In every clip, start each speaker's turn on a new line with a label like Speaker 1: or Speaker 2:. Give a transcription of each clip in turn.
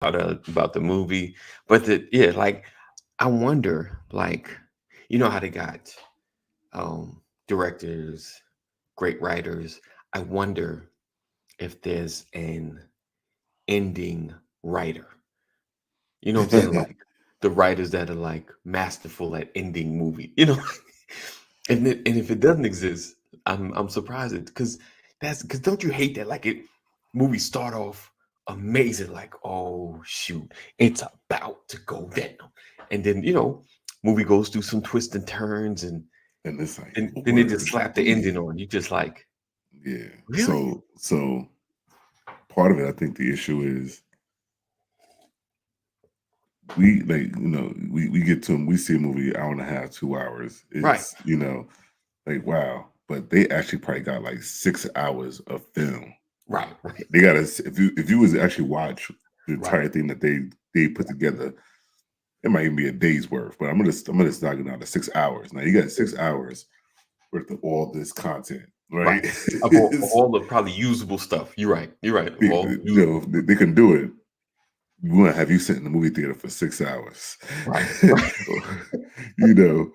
Speaker 1: about the movie, but yeah, like I wonder, like you know how they got directors, great writers. I wonder if there's an ending writer. You know what I'm saying? Like the writers that are like masterful at ending movie. You know, and if it doesn't exist, I'm surprised it because because don't you hate that like it movies start off amazing like oh shoot it's about to go down and then movie goes through some twists and turns
Speaker 2: and it's like
Speaker 1: and then they just
Speaker 2: word.
Speaker 1: slap the ending on you just like
Speaker 2: Yeah.
Speaker 1: really
Speaker 2: So part of it, I think the issue is we we get to them, we see a movie hour and a half, 2 hours.
Speaker 1: right
Speaker 2: It's like wow, but they actually probably got like 6 hours of film.
Speaker 1: right
Speaker 2: They got to if you was to actually watch the
Speaker 1: right
Speaker 2: entire thing that they put together, it might even be a day's worth. But I'm gonna knock it down to 6 hours. Now you got 6 hours worth of all this content,
Speaker 1: right
Speaker 2: right?
Speaker 1: of all the probably usable stuff you're right of all the usable
Speaker 2: They can do it. We want to have you sit in the movie theater for 6 hours.
Speaker 1: right right
Speaker 2: you know,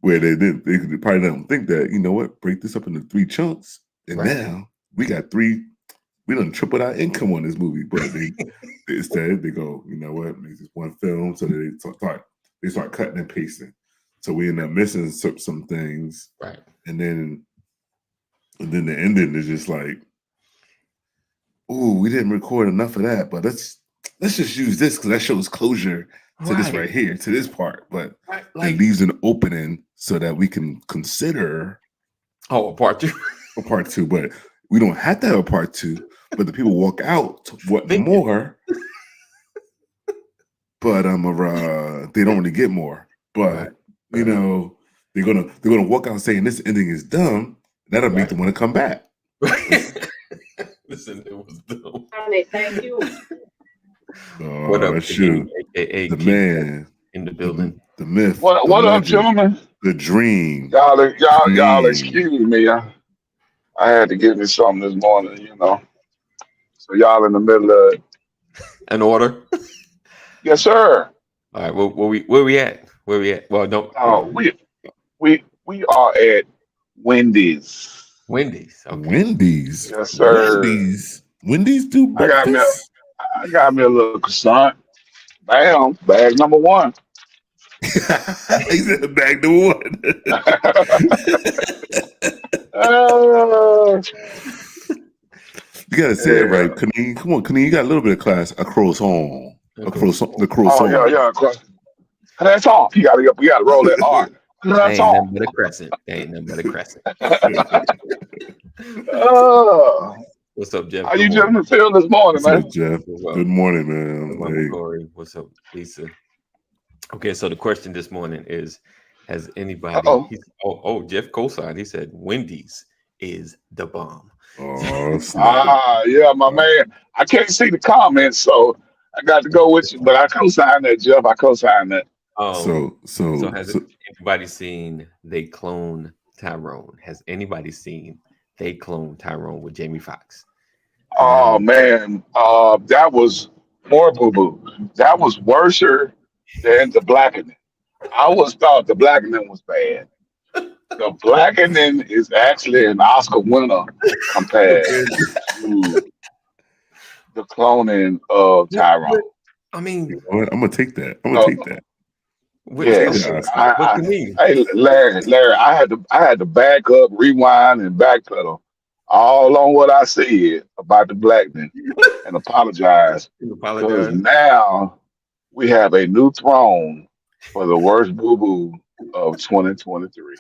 Speaker 2: where they could probably don't think that, you know what, break this up into three chunks. And
Speaker 1: right
Speaker 2: now we got we done tripled our income on this movie. But they instead they go, you know what, make this one film. So they start cutting and pasting. So we end up missing some things.
Speaker 1: right
Speaker 2: And then the ending is just like, ooh, we didn't record enough of that, but let's just use this because that shows closure to this
Speaker 1: right
Speaker 2: right here, to this part. But
Speaker 1: right
Speaker 2: it
Speaker 1: like
Speaker 2: leaves an opening so that we can consider
Speaker 1: oh part two
Speaker 2: a part two. But we don't have to have a part two. But the people walk out wanting
Speaker 1: thinking
Speaker 2: more, but they don't really get more.
Speaker 1: right
Speaker 2: But you
Speaker 1: right
Speaker 2: know, they're gonna walk out saying this ending is dumb. That'll make
Speaker 1: right
Speaker 2: them want to come back.
Speaker 1: Listen, it was dope.
Speaker 3: Thank you.
Speaker 1: What up,
Speaker 2: Oh
Speaker 1: Kadeem,
Speaker 2: shoot.
Speaker 1: aka
Speaker 2: The
Speaker 1: King Tut
Speaker 2: man,
Speaker 1: in the
Speaker 2: the
Speaker 1: building?
Speaker 2: the myth,
Speaker 4: What
Speaker 2: the
Speaker 4: what up,
Speaker 2: legend,
Speaker 4: gentlemen?
Speaker 2: the dream,
Speaker 4: Y'all
Speaker 2: Kaneem.
Speaker 4: excuse me. I had to get me something this morning. So y'all in the middle of it.
Speaker 1: An order.
Speaker 4: Yes, sir.
Speaker 1: All right, where we at? Where we at? Well, no,
Speaker 4: Oh, we are at Wendy's.
Speaker 1: Wendy's. Okay.
Speaker 2: Wendy's.
Speaker 4: Yes, sir.
Speaker 2: Wendy's do
Speaker 4: I got me a
Speaker 2: breakfast.
Speaker 4: I got me a little croissant. Bam, bag number one.
Speaker 2: He said back to one.
Speaker 4: uh,
Speaker 2: You gotta say it
Speaker 4: yeah.
Speaker 2: right, Kaneem. Come on, Kaneem. You got a little bit of class. A croissant. A
Speaker 1: Okay.
Speaker 2: croissant. The
Speaker 4: Oh yeah,
Speaker 2: croissant.
Speaker 4: yeah. That's all. We gotta roll that R.
Speaker 1: That
Speaker 4: That's
Speaker 1: ain't nothing
Speaker 4: all.
Speaker 1: but a crescent. That ain't nothing but a crescent.
Speaker 4: uh,
Speaker 1: What's up, Jeff?
Speaker 4: how
Speaker 1: Good
Speaker 4: you
Speaker 1: morning.
Speaker 4: gentlemen feel this morning,
Speaker 2: What's
Speaker 4: man?
Speaker 2: up, Jeff?
Speaker 1: What's
Speaker 2: Good
Speaker 1: up?
Speaker 2: morning,
Speaker 1: What's
Speaker 2: man.
Speaker 1: Mama
Speaker 2: Hey,
Speaker 1: Corey? What's up, Lisa? Okay, so the question this morning is: has
Speaker 4: Uh
Speaker 1: anybody?
Speaker 4: oh.
Speaker 1: Jeff Cosine. He said Wendy's is the bomb.
Speaker 2: oh snap.
Speaker 4: Ah, yeah, my man. I can't see the comments, so I got to go with you. But I co-sign that, Jeff. I co-sign that.
Speaker 1: Um,
Speaker 2: So so
Speaker 1: so has
Speaker 2: so
Speaker 1: anybody seen They Clone Tyrone? Has anybody seen They Clone Tyrone with Jamie Foxx?
Speaker 4: Oh
Speaker 1: Um,
Speaker 4: man, that was more boo boo. That was worse than the blackening. I always thought the blackening was bad. The blackening is actually an Oscar winner compared
Speaker 1: compared to
Speaker 4: to the cloning of
Speaker 1: but
Speaker 4: Tyrone.
Speaker 1: I
Speaker 2: you
Speaker 1: mean,
Speaker 2: know what? I'm gonna take that. I'm gonna
Speaker 4: No,
Speaker 2: take that. I'll take
Speaker 4: yes,
Speaker 2: the Oscar.
Speaker 1: what can mean?
Speaker 4: Hey, Larry, I had to back up, rewind, and backpedal all on what I said about the blackening and apologize
Speaker 1: You
Speaker 4: because
Speaker 1: apologize.
Speaker 4: now we have a new throne for the worst boo boo of 2023.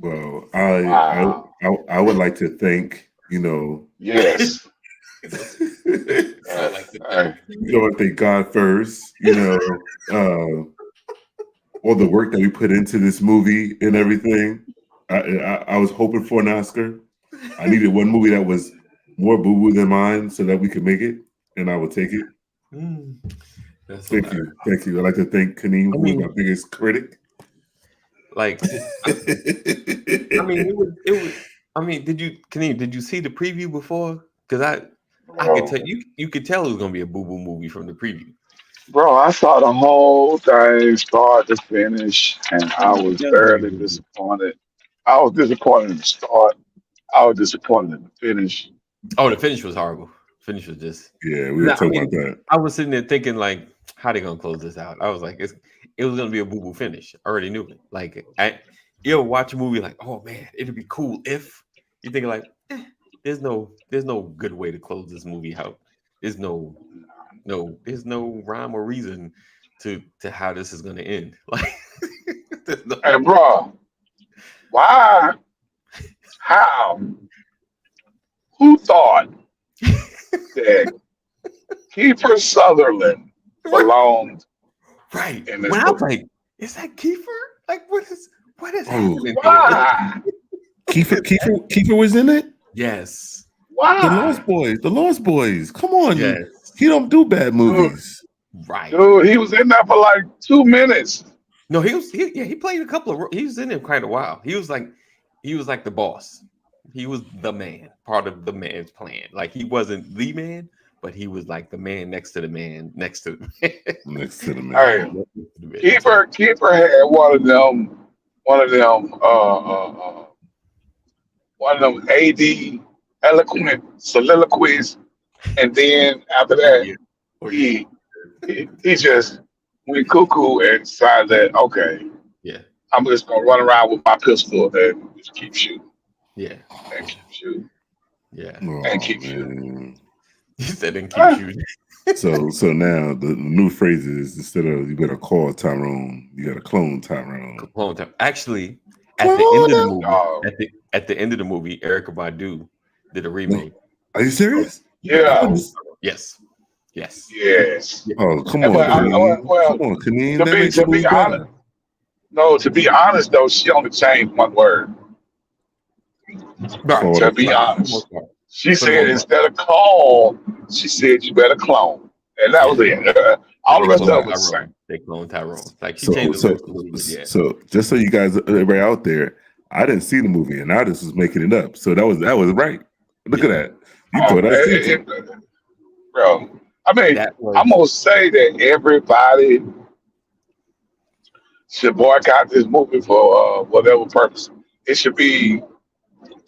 Speaker 2: Well,
Speaker 4: Wow.
Speaker 2: I would like to thank
Speaker 4: Yes.
Speaker 1: I
Speaker 4: Uh,
Speaker 1: like to
Speaker 4: uh,
Speaker 1: think.
Speaker 2: I thank God first. All the work that we put into this movie and everything. I was hoping for an Oscar. I needed one movie that was more boo boo than mine so that we could make it, and I would take it.
Speaker 1: Mm, that's
Speaker 2: Thank
Speaker 1: hilarious.
Speaker 2: you, thank you. I'd like to thank Kaneem,
Speaker 1: I
Speaker 2: who was my
Speaker 1: mean,
Speaker 2: biggest critic.
Speaker 1: like, I, I mean, it was. I mean, did you see the preview before? Because I could
Speaker 4: bro,
Speaker 1: tell you could tell it was gonna be a boo boo movie from the preview.
Speaker 4: Bro, I saw the whole thing start to finish, and I was
Speaker 1: That was very
Speaker 4: thoroughly
Speaker 1: good.
Speaker 4: disappointed. I was disappointed in the start. I was disappointed in the finish.
Speaker 1: Oh, the finish was horrible. Finish was just.
Speaker 2: Yeah, we were
Speaker 1: No, I
Speaker 2: talking about
Speaker 1: mean,
Speaker 2: that.
Speaker 1: I was sitting there thinking like, how they gonna close this out? I was like, it was gonna be a boo boo finish. I already knew it. Like, you'll watch a movie like, oh man, it'd be cool if you think like, there's no good way to close this movie out. There's there's no rhyme or reason to how this is gonna end. Like, there's no,
Speaker 4: And bro, why? How? Who thought that Kiefer Sutherland belonged
Speaker 1: right.
Speaker 4: in this
Speaker 1: When I was
Speaker 4: movie?
Speaker 1: like, is that Kiefer? Like, what is
Speaker 2: Oh,
Speaker 1: happening here?
Speaker 4: Why?
Speaker 2: Kiefer was in it.
Speaker 1: Yes.
Speaker 2: The Lost
Speaker 4: Why?
Speaker 2: Boys. The Lost Boys. Come on,
Speaker 1: Yes.
Speaker 2: he don't do bad movies.
Speaker 1: Right.
Speaker 4: Dude, he was in there for like 2 minutes.
Speaker 1: No, he played a couple of he was in there quite a while. He was like the boss. He was the man, part of the man's plan. Like he wasn't the man, but he was like the man next to the man next to the man.
Speaker 2: Next to the
Speaker 4: Hey,
Speaker 2: man.
Speaker 4: Kiefer had one of them AD eloquent soliloquies, and then after that,
Speaker 1: Yeah.
Speaker 4: he just went cuckoo and decided that okay,
Speaker 1: Yeah.
Speaker 4: I'm just gonna run around with my pistol and just keep shooting
Speaker 1: Yeah.
Speaker 4: and keep shooting
Speaker 1: Yeah.
Speaker 2: Oh,
Speaker 4: and keep shooting.
Speaker 2: man.
Speaker 1: He said and keep
Speaker 4: Ah.
Speaker 1: shooting.
Speaker 2: So now the new phrase is instead of you better call Tyrone, you gotta clone Tyrone.
Speaker 1: Clone time. Actually, at the end of the movie,
Speaker 4: Dog.
Speaker 1: at the end of the movie, Erykah Badu did a remake.
Speaker 2: Are you serious?
Speaker 4: Yeah,
Speaker 1: Yes. Yes.
Speaker 4: yes.
Speaker 2: Oh, come
Speaker 4: And
Speaker 2: on, Kaneem.
Speaker 4: well,
Speaker 2: Come on, Kaneem.
Speaker 4: to
Speaker 2: That
Speaker 4: be
Speaker 2: makes
Speaker 4: to
Speaker 2: it
Speaker 4: be
Speaker 2: look
Speaker 4: honest,
Speaker 2: better.
Speaker 4: no, to be honest though, she only changed one word.
Speaker 1: Right.
Speaker 2: Call
Speaker 4: To
Speaker 2: it.
Speaker 4: be
Speaker 1: Right.
Speaker 4: honest, she
Speaker 1: For the
Speaker 4: said
Speaker 1: most part.
Speaker 4: instead of call, she said you better clone, and that was it. All the rest of it was the same.
Speaker 1: They clone Tyrone. Like she
Speaker 2: So,
Speaker 1: changed the
Speaker 2: so,
Speaker 1: lyrics a little bit. Yeah.
Speaker 2: so, just so you guys, everybody out there, I didn't see the movie, and I just was making it up. So that was right. Look at that. You thought I seen it.
Speaker 4: Bro, I mean,
Speaker 1: That was
Speaker 4: I'm gonna say that everybody should boycott this movie for whatever purpose. It should be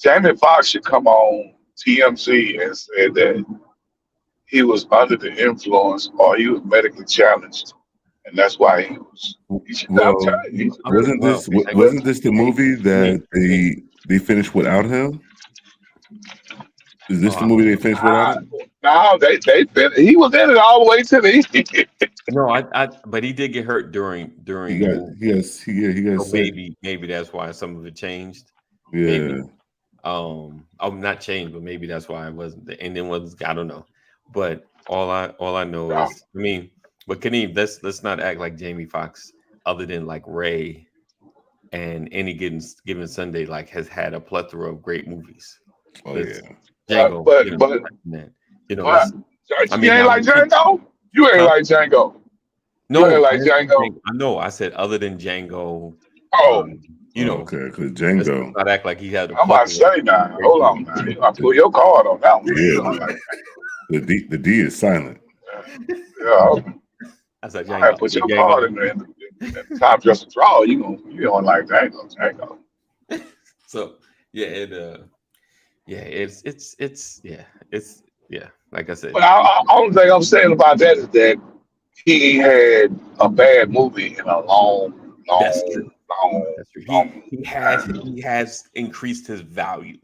Speaker 4: Jamie Foxx should come on TMZ and say that he was under the influence or he was medically challenged, and that's why he was. He should, I'm
Speaker 2: Well,
Speaker 4: telling you,
Speaker 2: wasn't this the movie that they finished without him? Is this the movie they finished without him?
Speaker 4: no, he was in it all the way to the end.
Speaker 1: no, but he did get hurt during
Speaker 2: He
Speaker 1: the
Speaker 2: got,
Speaker 1: movie.
Speaker 2: he got
Speaker 1: So
Speaker 2: sick.
Speaker 1: maybe that's why some of it changed.
Speaker 2: Yeah.
Speaker 1: Maybe. Not changed, but maybe that's why it wasn't. The ending was I don't know. But all I know
Speaker 4: Yeah.
Speaker 1: is, I mean, but Kaneem, let's not act like Jamie Foxx, other than like Ray and any given Sunday, like has had a plethora of great movies.
Speaker 2: Oh
Speaker 1: Let's-
Speaker 2: yeah.
Speaker 1: Django,
Speaker 4: But-
Speaker 1: you know,
Speaker 4: but-
Speaker 1: man, you know,
Speaker 4: But
Speaker 1: I
Speaker 4: you
Speaker 1: mean,
Speaker 4: ain't
Speaker 1: now-
Speaker 4: like Django. You ain't
Speaker 1: Huh?
Speaker 4: like Django.
Speaker 1: no,
Speaker 4: you ain't like
Speaker 1: I didn't
Speaker 4: Django.
Speaker 1: think- I know. I said other than Django.
Speaker 4: Oh,
Speaker 1: You know,
Speaker 2: Okay, because
Speaker 1: let's
Speaker 2: Django.
Speaker 1: not act like he had.
Speaker 4: I'm about to say now. Hold on now. You gotta pull your card on that one.
Speaker 2: Yeah.
Speaker 4: Like,
Speaker 2: The D is silent.
Speaker 4: yeah.
Speaker 1: I said
Speaker 4: I gotta put your card in there. And time just to draw. You don't like Django.
Speaker 1: So yeah, it's like I said.
Speaker 4: But only thing I'm saying about that is that he had a bad movie in a long.
Speaker 1: That's true. That's true. He has increased his value.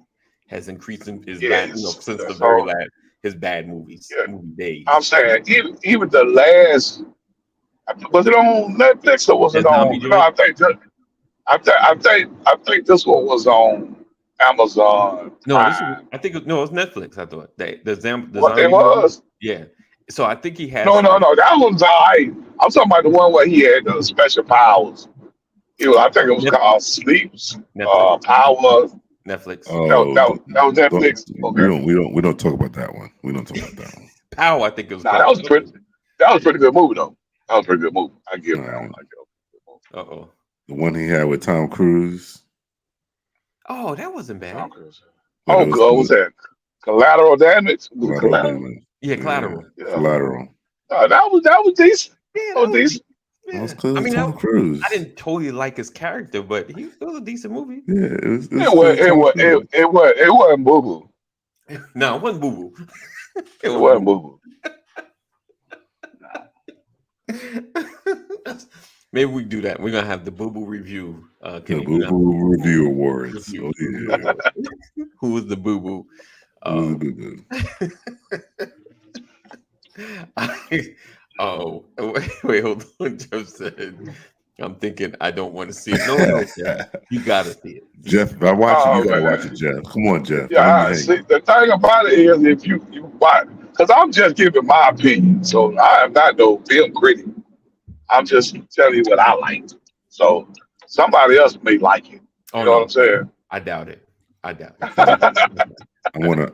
Speaker 1: Has increased his
Speaker 4: Yes.
Speaker 1: value, since the
Speaker 4: So-
Speaker 1: very last his bad movies,
Speaker 4: Yeah.
Speaker 1: movie days.
Speaker 4: I'm saying even the last, was it on Netflix or was
Speaker 1: The
Speaker 4: it on?
Speaker 1: zombie
Speaker 4: No, I think this one was on Amazon.
Speaker 1: No,
Speaker 4: Prime.
Speaker 1: I think it's Netflix. I thought the zombie
Speaker 4: What it
Speaker 1: movie,
Speaker 4: was?
Speaker 1: yeah. So I think he has
Speaker 4: No. That one's all right. I'm talking about the one where he had the special powers. I think it was called Sleeps.
Speaker 1: Netflix.
Speaker 4: Power.
Speaker 1: Netflix.
Speaker 2: Oh,
Speaker 4: that was Netflix. Okay.
Speaker 2: We don't talk about that one. We don't talk about that one.
Speaker 1: Power. I think it was.
Speaker 4: Nah, that was a pretty good movie though. That was a pretty good movie. I give that one.
Speaker 1: Uh-oh.
Speaker 2: The one he had with Tom Cruise.
Speaker 1: Oh, that wasn't bad.
Speaker 4: Tom Cruise. Oh, God, was that Collateral Damage? Was it
Speaker 2: Collateral
Speaker 4: Collateral?
Speaker 2: Damage.
Speaker 1: Yeah, Collateral.
Speaker 4: Yeah.
Speaker 2: Collateral.
Speaker 4: That was decent.
Speaker 1: Yeah,
Speaker 4: That was decent.
Speaker 2: That was
Speaker 1: yeah.
Speaker 2: cool.
Speaker 1: I mean,
Speaker 2: Tom Cruise.
Speaker 1: I didn't totally like his character, but it was a decent movie.
Speaker 2: Yeah, it was.
Speaker 4: It wasn't boo boo.
Speaker 1: No, it wasn't Boo Boo.
Speaker 4: It wasn't boo boo.
Speaker 1: Maybe we do that. We're gonna have the Boo Boo review.
Speaker 2: The
Speaker 1: Kenny,
Speaker 2: Boo Boo Review Awards.
Speaker 1: Review.
Speaker 2: Oh yeah.
Speaker 1: Who was the Boo Boo?
Speaker 2: Who's the Boo Boo?
Speaker 1: Wait, hold on. Jeff said, I'm thinking I don't want to see it. No, Jeff, you gotta see it.
Speaker 2: Jeff, if I watch it, you gotta
Speaker 4: man.
Speaker 2: watch it, Jeff. Come on, Jeff.
Speaker 4: Yeah, see, the thing about it is if you watch, because I'm just giving my opinion, so I am not no film critic. I'm just telling you what I like. So somebody else may like it.
Speaker 1: Oh,
Speaker 4: You know what I'm saying?
Speaker 1: I doubt it.
Speaker 2: I'm gonna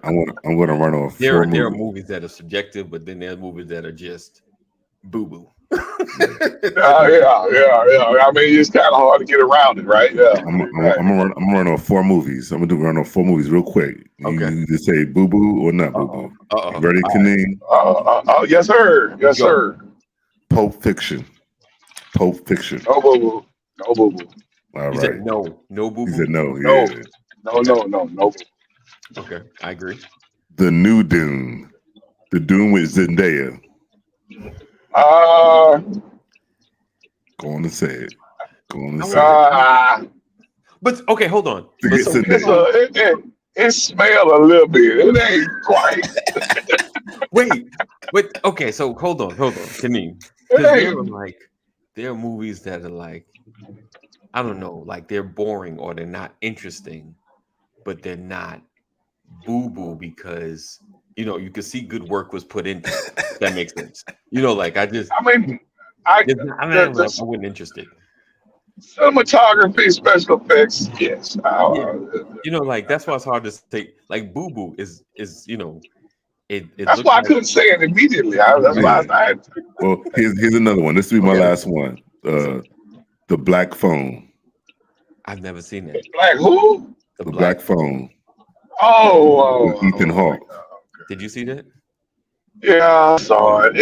Speaker 2: run off
Speaker 1: There
Speaker 2: four
Speaker 1: are
Speaker 2: movies.
Speaker 1: movies that are subjective, but then there are movies that are just boo boo.
Speaker 4: Yeah. I mean, it's kind of hard to get around it, right? Yeah.
Speaker 2: I'm gonna run off four movies. I'm gonna run off four movies real quick.
Speaker 1: Okay.
Speaker 2: You just say boo boo or not boo boo.
Speaker 1: Uh-oh.
Speaker 2: Ready, Kaneen?
Speaker 4: Yes, sir. Yes,
Speaker 1: Go.
Speaker 4: sir.
Speaker 2: Pulp Fiction. Pulp Fiction.
Speaker 4: No boo boo. No boo boo.
Speaker 2: All
Speaker 1: You
Speaker 2: right.
Speaker 1: said no boo
Speaker 2: He
Speaker 1: boo.
Speaker 2: said no.
Speaker 4: No.
Speaker 2: Yeah.
Speaker 4: No.
Speaker 1: Okay, I agree.
Speaker 2: The new Dune. The Dune with Zendaya. Go on and say it. Go on and say it.
Speaker 1: But okay, hold on.
Speaker 2: To
Speaker 1: But
Speaker 2: get
Speaker 1: so-
Speaker 2: Zendaya.
Speaker 4: It smell a little bit. It ain't quite.
Speaker 1: wait, okay, so hold on, Kaneen.
Speaker 4: It
Speaker 1: Because
Speaker 4: ain't.
Speaker 1: there are movies that are like, I don't know, like they're boring or they're not interesting, but they're not boo boo because you can see good work was put into it. If that makes sense. Like I just,
Speaker 4: I mean, I
Speaker 1: wasn't interested.
Speaker 4: cinematography, special effects, yes.
Speaker 1: Like that's why it's hard to say. Like boo boo is it.
Speaker 4: That's
Speaker 1: looks
Speaker 4: why I
Speaker 1: like-
Speaker 4: couldn't say it immediately. That's why I had to.
Speaker 2: Well, here's another one. This will be my
Speaker 1: Okay.
Speaker 2: last one. The Black Phone.
Speaker 1: I've never seen that.
Speaker 4: Like who?
Speaker 2: The Black Phone.
Speaker 4: Oh,
Speaker 2: With Ethan Hawke.
Speaker 1: Did you see that?
Speaker 4: Yeah, I saw it.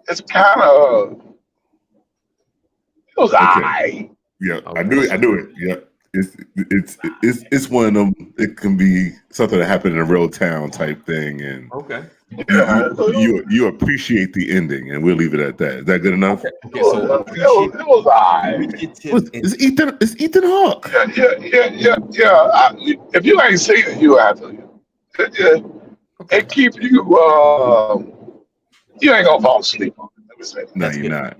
Speaker 4: It's kind of. It was alright.
Speaker 2: Yeah, I knew it. Yeah. It's one of them. It can be something that happened in a real town type thing, and
Speaker 1: Okay.
Speaker 2: you appreciate the ending, and we'll leave it at that. Is that good enough?
Speaker 1: Okay.
Speaker 4: It was alright.
Speaker 2: It's Ethan Hawke.
Speaker 4: Yeah. If you ain't seen it, you have to. It keep you. You ain't gonna fall asleep on it. Let me say that.
Speaker 2: No,
Speaker 1: That's
Speaker 2: you're
Speaker 1: good.
Speaker 2: not.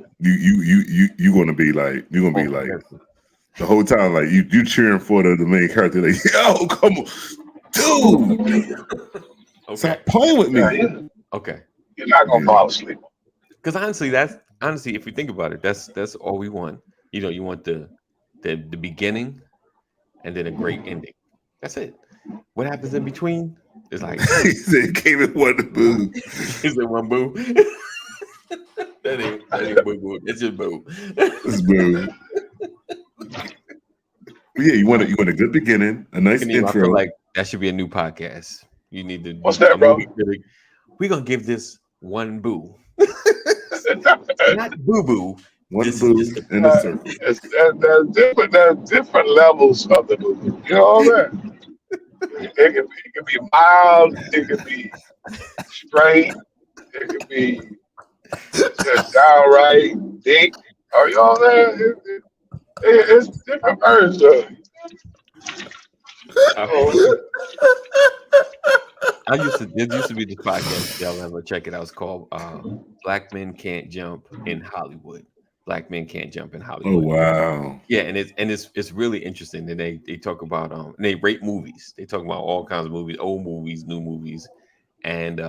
Speaker 2: You're gonna be like the whole time like you cheering for the main character. Like, yo, come on, dude,
Speaker 1: Okay.
Speaker 2: stop playing with me.
Speaker 4: Yeah,
Speaker 1: Okay.
Speaker 4: you're not gonna fall asleep.
Speaker 1: Because honestly, if you think about it, that's all we want. You want the beginning and then a great ending. That's it. What happens in between is like
Speaker 2: He said, "Came in one boo."
Speaker 1: is it one boo? that ain't boo boo. It's just boo.
Speaker 2: It's boo. But yeah, you want a good beginning, a nice
Speaker 1: Kenny, I
Speaker 2: intro.
Speaker 1: feel like that should be a new podcast. You need to.
Speaker 4: What's that, bro?
Speaker 1: We're gonna give this one boo, not boo boo.
Speaker 2: one
Speaker 1: this is
Speaker 2: boo
Speaker 1: just
Speaker 2: in a circle.
Speaker 4: There's different levels of the movie. You know what I'm saying? It can be mild. It can be straight. It can be just downright dick. Or you know what I'm saying? It's different versions of it.
Speaker 1: There used to be this podcast. Y'all ever check it out? It's called "Black Men Can't Jump in Hollywood." Black men can't jump in
Speaker 2: Oh
Speaker 1: Hollywood.
Speaker 2: wow!
Speaker 1: Yeah, and it's really interesting. And they talk about and they rate movies. They talk about all kinds of movies, old movies, new movies, and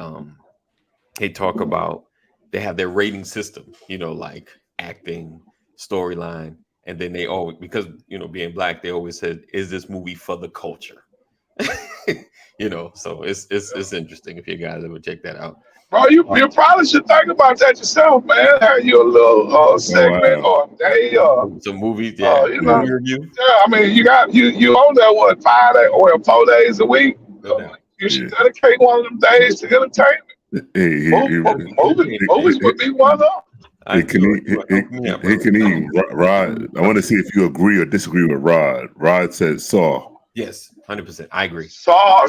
Speaker 1: they talk about they have their rating system. Like acting, storyline, and then they always because being black, they always said, "Is this movie for the culture?" So it's interesting if you guys ever check that out.
Speaker 4: Bro, you probably should think about that yourself, man. Have you a little segment or a day or
Speaker 1: Some movies,
Speaker 4: movie
Speaker 1: review.
Speaker 4: Yeah, I mean, you own that what 5 days or 4 days a week.
Speaker 1: No doubt.
Speaker 4: You should dedicate one of them days to entertainment.
Speaker 2: Hey,
Speaker 4: Movies would be one of them.
Speaker 2: hey, Kaneem, Rod. I want to see if you agree or disagree with Rod. Rod said Saw.
Speaker 1: Yes, 100%. I agree.
Speaker 4: Saw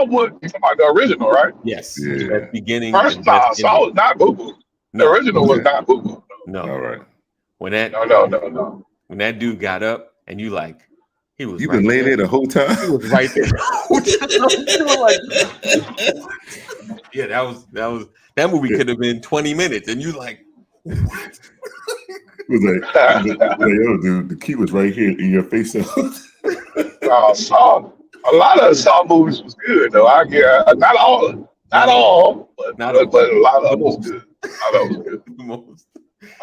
Speaker 4: would be about the original, right?
Speaker 1: Yes.
Speaker 2: Yeah.
Speaker 1: That beginning.
Speaker 4: First
Speaker 1: and
Speaker 4: time,
Speaker 1: that
Speaker 4: Saw
Speaker 1: ending.
Speaker 4: was not Boo Boo. The
Speaker 1: No,
Speaker 4: original was
Speaker 2: Okay.
Speaker 4: not Boo Boo.
Speaker 1: no.
Speaker 2: All right.
Speaker 1: When that
Speaker 4: No.
Speaker 1: when that dude got up and you like, he was
Speaker 2: You've
Speaker 1: right
Speaker 2: been laying there the whole time.
Speaker 1: He was right there. You were like, yeah, that movie could have been 20 minutes, and you like, what?
Speaker 2: It was like, yo, dude, the key was right here in your face.
Speaker 4: Saw a lot of Saw movies was good though. I get not all, but a lot of them was good. A lot of them was good.
Speaker 1: The most.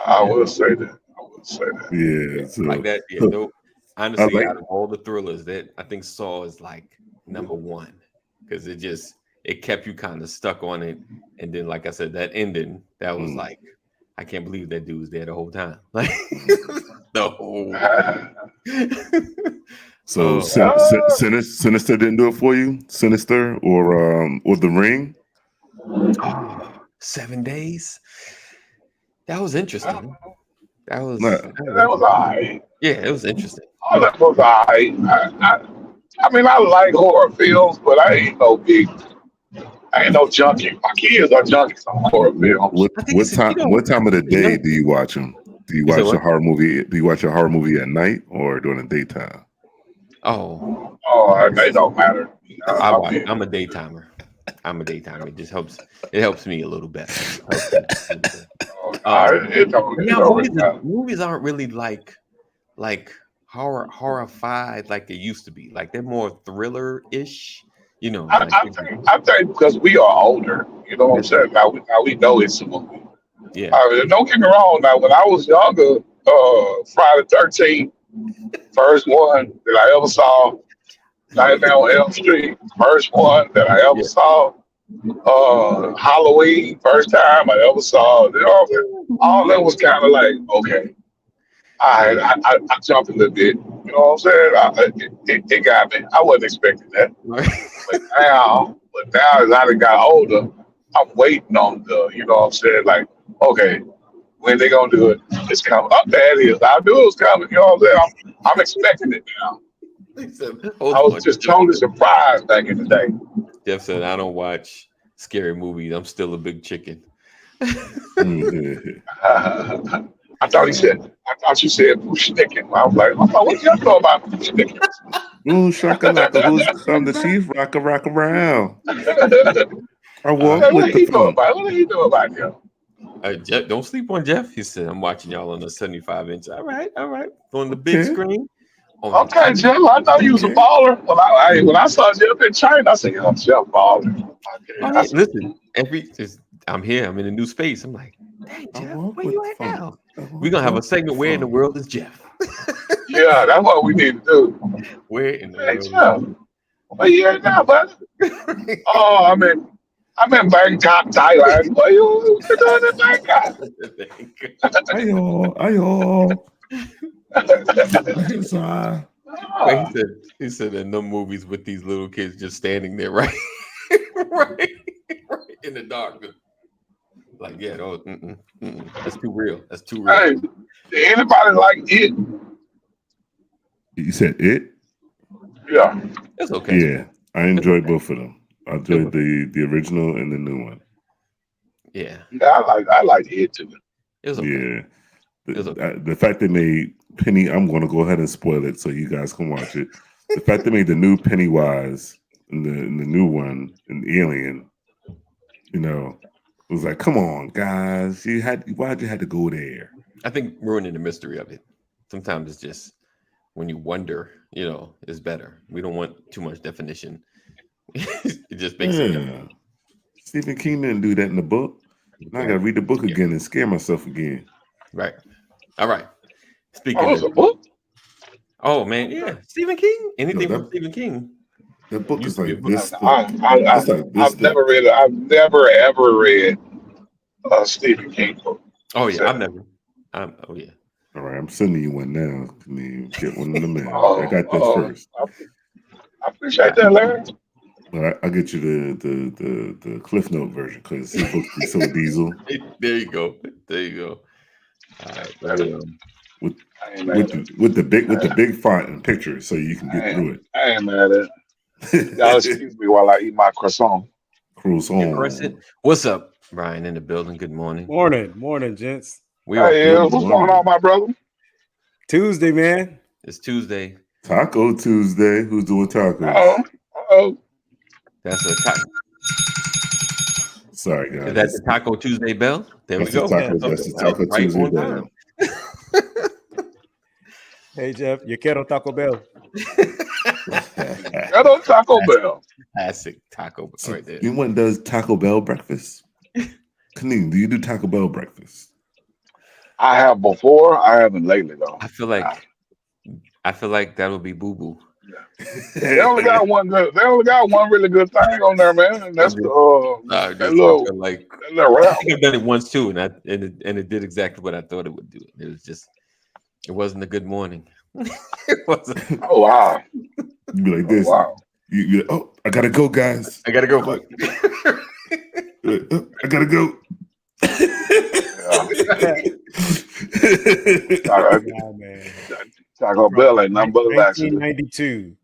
Speaker 4: I will say that.
Speaker 2: Yeah, so
Speaker 1: Like that. Yeah, no, honestly,
Speaker 2: like-
Speaker 1: out of all the thrillers, that I think Saw is like number one because it kept you kind of stuck on it, and then like I said, that ending that was like, I can't believe that dude was there the whole time, like the whole.
Speaker 2: So Sinister didn't do it for you? Sinister or The Ring?
Speaker 1: 7 days. That was interesting. That was
Speaker 4: That was alright.
Speaker 1: yeah, it was interesting.
Speaker 4: All that was alright. I mean, I like horror films, but I ain't no junkie. My kids are junkies on horror films.
Speaker 2: What time of the day do you watch them? Do you watch a horror movie? Do you watch a horror movie at night or during the daytime?
Speaker 1: Oh,
Speaker 4: they don't matter.
Speaker 1: I'm a daytimer. It just helps. It helps me a little better. Movies aren't really like horrified like they used to be. Like they're more thriller-ish. You know,
Speaker 4: I think because we are older, you know what I'm saying? Now we know it's a movie.
Speaker 1: Yeah.
Speaker 4: Don't get me wrong. Now, when I was younger, Friday the 13th, first one that I ever saw, Nightmare on Elm Street, first one that I ever saw, Halloween, first time I ever saw. All that was kind of like, okay, I jumped a little bit. You know what I'm saying? It got me. I wasn't expecting that. But now as I got older, I'm waiting on you know what I'm saying? Like, okay, when they gonna do it? It's coming. Up there it is. I knew it was coming. You know what I'm saying? I'm expecting it now. I was just totally surprised back in the day.
Speaker 1: Jeff said, I don't watch scary movies. I'm still a big chicken.
Speaker 4: I thought you said Pushnikin. I was like, what do you know about Pushnikin?
Speaker 2: Ooh, shakalaka, who's from the chief? Rock around. I walk
Speaker 4: What
Speaker 2: with
Speaker 4: do
Speaker 2: the
Speaker 4: you know
Speaker 2: phone.
Speaker 4: about? What do you know about him?
Speaker 1: Jeff, don't sleep on Jeff. He said, I'm watching y'all on the 75-inch. All right. On the big screen.
Speaker 4: Okay, Jeff, I know you was a baller. When I saw Jeff in China, I said, yo, Jeff baller. Okay.
Speaker 1: Listen, I'm here. I'm in a new space. I'm like, dang, Jeff, where you at now? We're going to have a segment, Where in the World is Jeff?
Speaker 4: Yeah, that's what we need to do.
Speaker 1: Where in the
Speaker 4: Hey,
Speaker 1: world?
Speaker 4: Jeff, where you at now, buddy? Oh, I'm in Bangkok, Thailand. What you doing in Bangkok?
Speaker 1: He said in the movies with these little kids just standing there right in the dark. Like, yeah, that's too real. That's too real.
Speaker 4: Hey, did anybody like it?
Speaker 2: You said it?
Speaker 4: Yeah.
Speaker 1: It's okay.
Speaker 2: Yeah, I enjoyed both of them. I enjoyed the original and the new one.
Speaker 1: Yeah.
Speaker 4: I like it too.
Speaker 1: It was okay.
Speaker 2: Yeah.
Speaker 1: It was okay.
Speaker 2: The fact they made Penny, I'm going to go ahead and spoil it so you guys can watch it. The fact they made the new Pennywise in the new one, in Alien, you know, it was like, come on, guys, why'd you have to go there?
Speaker 1: I think ruining the mystery of it. Sometimes it's just when you wonder, it's better. We don't want too much definition. It just makes it.
Speaker 2: Stephen King didn't do that in the book. Now I gotta read the book again and scare myself again.
Speaker 1: Right. All right. Speaking
Speaker 4: of a book.
Speaker 1: Oh man, yeah. Stephen King. Anything from Stephen King.
Speaker 2: That book is like this.
Speaker 4: I've never read it. I've never ever read a Stephen King book.
Speaker 1: Oh yeah, I've never. Oh yeah.
Speaker 2: All right, I'm sending you one now. Can you get one in the mail? I got this first.
Speaker 4: I appreciate that, Larry.
Speaker 2: But I'll get you the Cliff Note version because his books be so diesel
Speaker 1: There you go. There you go. All right. Let me,
Speaker 2: with
Speaker 4: I ain't mad at it.
Speaker 2: with the big font and pictures so you can get through
Speaker 4: I ain't mad at it. Y'all
Speaker 2: it.
Speaker 4: excuse me while I eat my croissant.
Speaker 2: Cruise
Speaker 1: your
Speaker 2: on.
Speaker 1: crescent. What's up, Brian, in the building? Good morning.
Speaker 3: Morning, gents.
Speaker 1: We are.
Speaker 4: Hey, what's going on, my brother?
Speaker 3: Tuesday, man.
Speaker 1: It's Tuesday.
Speaker 2: Taco Tuesday. Who's doing tacos?
Speaker 4: Oh,
Speaker 1: That's a taco.
Speaker 2: Sorry, guys.
Speaker 1: Is that the Taco Tuesday bell? There we
Speaker 2: That's the
Speaker 1: go.
Speaker 2: taco. That's the Taco
Speaker 1: Right
Speaker 2: Tuesday
Speaker 1: on
Speaker 2: bell.
Speaker 3: Hey, Jeff. You quiero Taco Bell?
Speaker 4: Hello, Taco Bell.
Speaker 1: Classic taco Bell
Speaker 2: So,
Speaker 1: right there.
Speaker 2: anyone does Taco Bell breakfast? Kaneem, do you do Taco Bell breakfast?
Speaker 4: I have before. I haven't lately though.
Speaker 1: I feel like that'll be boo boo.
Speaker 4: They only got one good. They only got one really good thing on there, man, and that's the that little
Speaker 1: I
Speaker 4: wrap.
Speaker 1: think I've done it once too, and it did exactly what I thought it would do. It wasn't a good morning. It wasn't.
Speaker 4: Oh wow!
Speaker 2: You be like
Speaker 4: Oh,
Speaker 2: this.
Speaker 4: wow!
Speaker 2: You oh, I gotta go, guys.
Speaker 1: I gotta go.
Speaker 2: I gotta go.
Speaker 3: Nah, man.
Speaker 4: Taco Bell ain't nothing but a accident.
Speaker 3: 1992.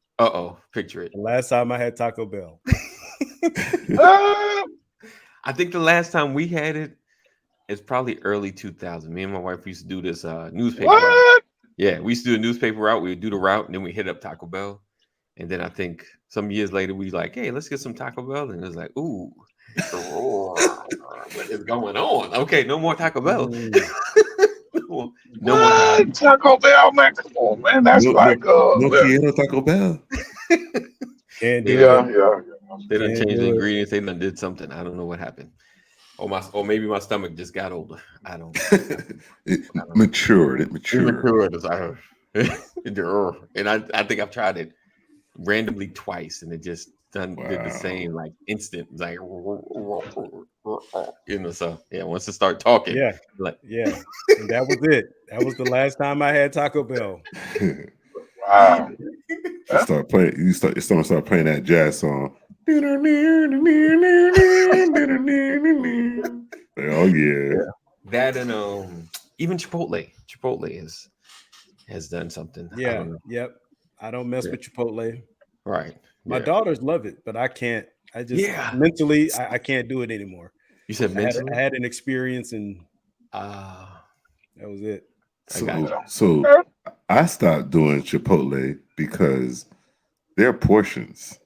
Speaker 1: Picture it.
Speaker 3: The last time I had Taco Bell.
Speaker 1: I think the last time we had it is probably early 2000. Me and my wife used to do this newspaper route.
Speaker 4: What?
Speaker 1: Yeah, we used to do a newspaper route. We would do the route, and then we hit up Taco Bell. And then I think some years later, we like, hey, let's get some Taco Bell. And it was like, ooh, what is going on? Okay, no more Taco Bell. No more.
Speaker 4: Taco Bell, man. Come on, man. That's
Speaker 2: no quiero Taco Bell.
Speaker 3: Can't do
Speaker 4: yeah.
Speaker 1: They done
Speaker 3: Can't
Speaker 1: changed
Speaker 3: do
Speaker 1: the
Speaker 3: it.
Speaker 1: ingredients. They done did something. I don't know what happened. Or maybe my stomach just got older. I don't.
Speaker 2: It matured.
Speaker 1: And I think I've tried it randomly twice, and it just did the same, like instant, like So yeah, once it start talking,
Speaker 3: Yeah.
Speaker 1: like
Speaker 3: Yeah. And that was it. That was the last time I had Taco Bell.
Speaker 4: Wow.
Speaker 2: Start playing. You start playing that jazz song. Oh yeah.
Speaker 1: that, and even Chipotle has done something. I
Speaker 3: Yeah.
Speaker 1: don't know.
Speaker 3: Yep. I don't mess with Chipotle.
Speaker 1: Right.
Speaker 3: My
Speaker 1: Yeah.
Speaker 3: daughters love it, but I can't. I just mentally, I can't do it anymore.
Speaker 1: You said mentally?
Speaker 3: I had an experience, and
Speaker 1: that
Speaker 3: was it.
Speaker 2: So I stopped doing Chipotle because their portions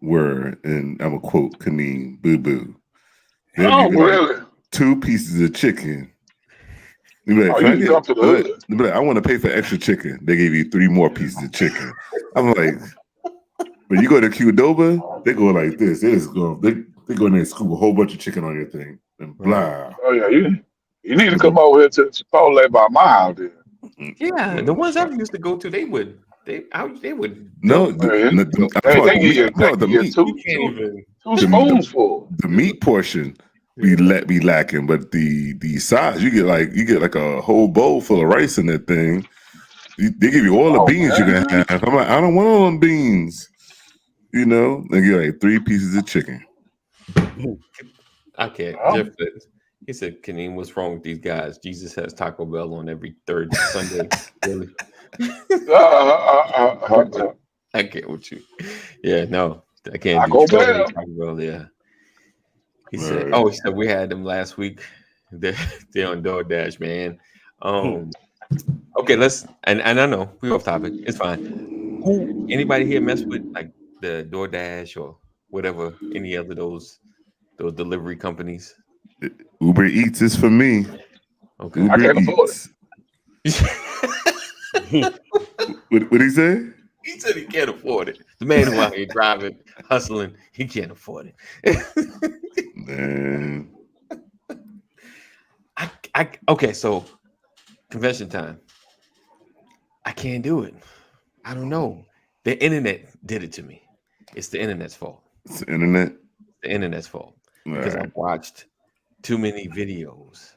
Speaker 2: were, and I'm gonna quote Kaneem, boo boo.
Speaker 4: Oh, really?
Speaker 2: 2 pieces of chicken. You'd be like,
Speaker 4: Oh, you jump to the hood.
Speaker 2: You'd be like, I want to pay for extra chicken. They gave you 3 more pieces of chicken. I'm like, when you go to Qdoba, they go like this. They just go, they go in there and scoop a whole bunch of chicken on your thing and blah.
Speaker 4: Oh yeah, you need to come over here to Chipotle by my house. Then.
Speaker 1: Yeah, the ones I used to go to, they would.
Speaker 2: No,
Speaker 4: they give you two spoonfuls.
Speaker 2: The meat portion be lacking, but the size you get like a whole bowl full of rice in that thing. They give you all the beans you can have. I'm like, I don't want all them beans. You know, they get like 3 pieces of chicken.
Speaker 1: I can't. Jeff said, he said, Kaneem, what's wrong with these guys? Jesus has Taco Bell on every third Sunday. Really? I can't with you. Yeah, no, I can't do Taco Bell. Yeah. He said, he said we had them last week. They're on DoorDash, man. Okay, and I know we're off topic. It's fine. Anybody here mess with like the DoorDash or whatever, any other those delivery companies?
Speaker 2: Uber Eats is for me.
Speaker 1: Okay.
Speaker 2: Uber
Speaker 4: I can't afford
Speaker 2: it. What did he say?
Speaker 1: He said he can't afford it. The man who out here driving, hustling, he can't afford it.
Speaker 2: Man.
Speaker 1: Okay, so confession time. I can't do it. I don't know. The internet did it to me. It's the internet's fault.
Speaker 2: It's the internet.
Speaker 1: The internet's fault. Because I watched too many videos,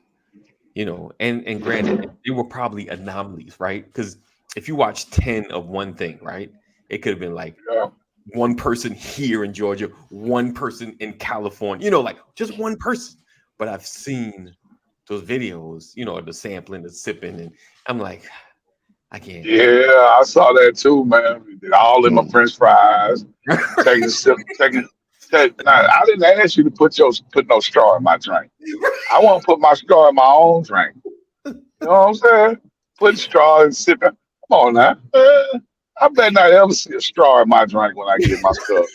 Speaker 1: and granted, they were probably anomalies, right? Because if you watch 10 of one thing, right, it could have been like one person here in Georgia, one person in California, you know, like just one person. But I've seen those videos, you know, the sampling, the sipping, and I'm like, I can't.
Speaker 4: Yeah, I saw that too, man. All in my French fries, taking a sip, Now, I didn't ask you to put no straw in my drink. I want to put my straw in my own drink. You know what I'm saying? Put straw and sipping. Come on now. I better not ever see a straw in my drink when I get my stuff.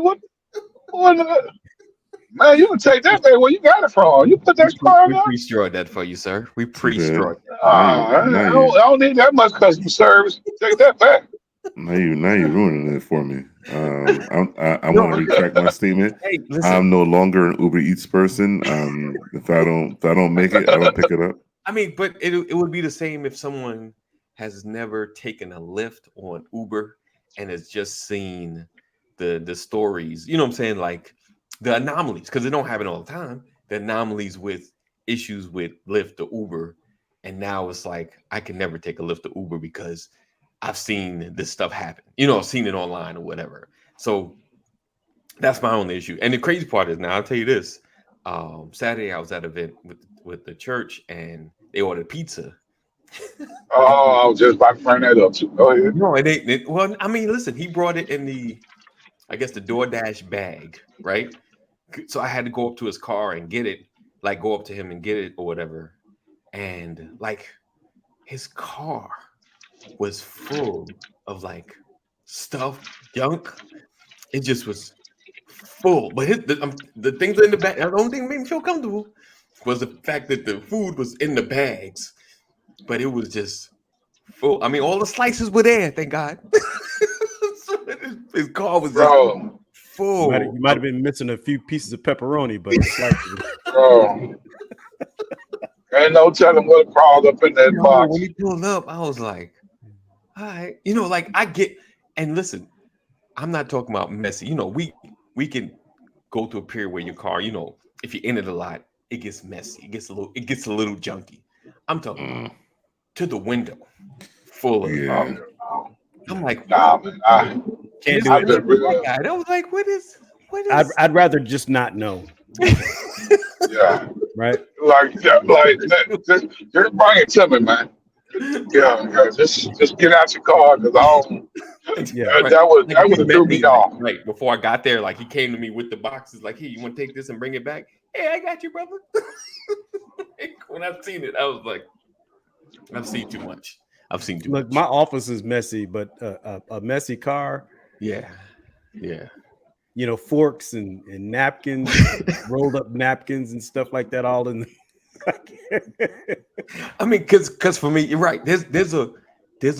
Speaker 4: What? Man, you can take that back where you got it from. You put that straw in
Speaker 1: We
Speaker 4: there.
Speaker 1: pre-strawed that for you, sir. We pre-strawed.
Speaker 4: I don't need that much customer service. Take that back.
Speaker 2: Now you're ruining it for me. I want to retract my statement.
Speaker 1: Hey, listen.
Speaker 2: I'm no longer an Uber Eats person. If I don't make it, I don't pick it up.
Speaker 1: I mean, but it would be the same if someone has never taken a Lyft or an Uber and has just seen the stories. You know what I'm saying? Like the anomalies, because they don't happen all the time. The anomalies with issues with Lyft or Uber, and now it's like I can never take a Lyft or Uber because I've seen this stuff happen. You know, I've seen it online or whatever. So that's my only issue. And the crazy part is now I'll tell you this. Saturday I was at an event with the church and they ordered pizza.
Speaker 4: Oh, I was just about to bring that up too. Go ahead.
Speaker 1: No, well, I mean, listen, he brought it in the DoorDash bag, right? So I had to go up to his car and get it, like go up to him and get it or whatever. And like his car was full of like stuff, junk. It just was full. But the things in the bag, the only thing that made me feel comfortable was the fact that the food was in the bags, but it was just full. I mean, all the slices were there, thank God. So his car was just full.
Speaker 3: You might have been missing a few pieces of pepperoni, but it's like,
Speaker 4: bro, ain't no telling what crawled up in that box.
Speaker 1: When he pulled up, I was like, all right, you know, like I get, and listen, I'm not talking about messy. You know, we can go through a period where your car, you know, if you're in it a lot, it gets messy. It gets a little junky. I'm talking to the window, full of.
Speaker 2: Yeah.
Speaker 1: I'm like,
Speaker 4: nah, man, I
Speaker 3: can't do
Speaker 4: I've
Speaker 3: it.
Speaker 4: been real.
Speaker 1: I was like, what is?
Speaker 3: I'd rather just not know.
Speaker 4: Yeah,
Speaker 3: Right.
Speaker 4: like just bring it to me, man. Yeah, just get out your car because I don't.
Speaker 3: Yeah.
Speaker 4: That would have threw me off.
Speaker 1: Right before I got there, like he came to me with the boxes, like, "Hey, you want to take this and bring it back?" Hey, I got you, brother. When I've seen it, I was like, "I've seen too much. I've seen too much."
Speaker 3: Look, my office is messy, but a messy car.
Speaker 1: Yeah.
Speaker 3: You know, forks and napkins, rolled up napkins and stuff like that, all in.
Speaker 1: I mean, because for me, you're right. There's a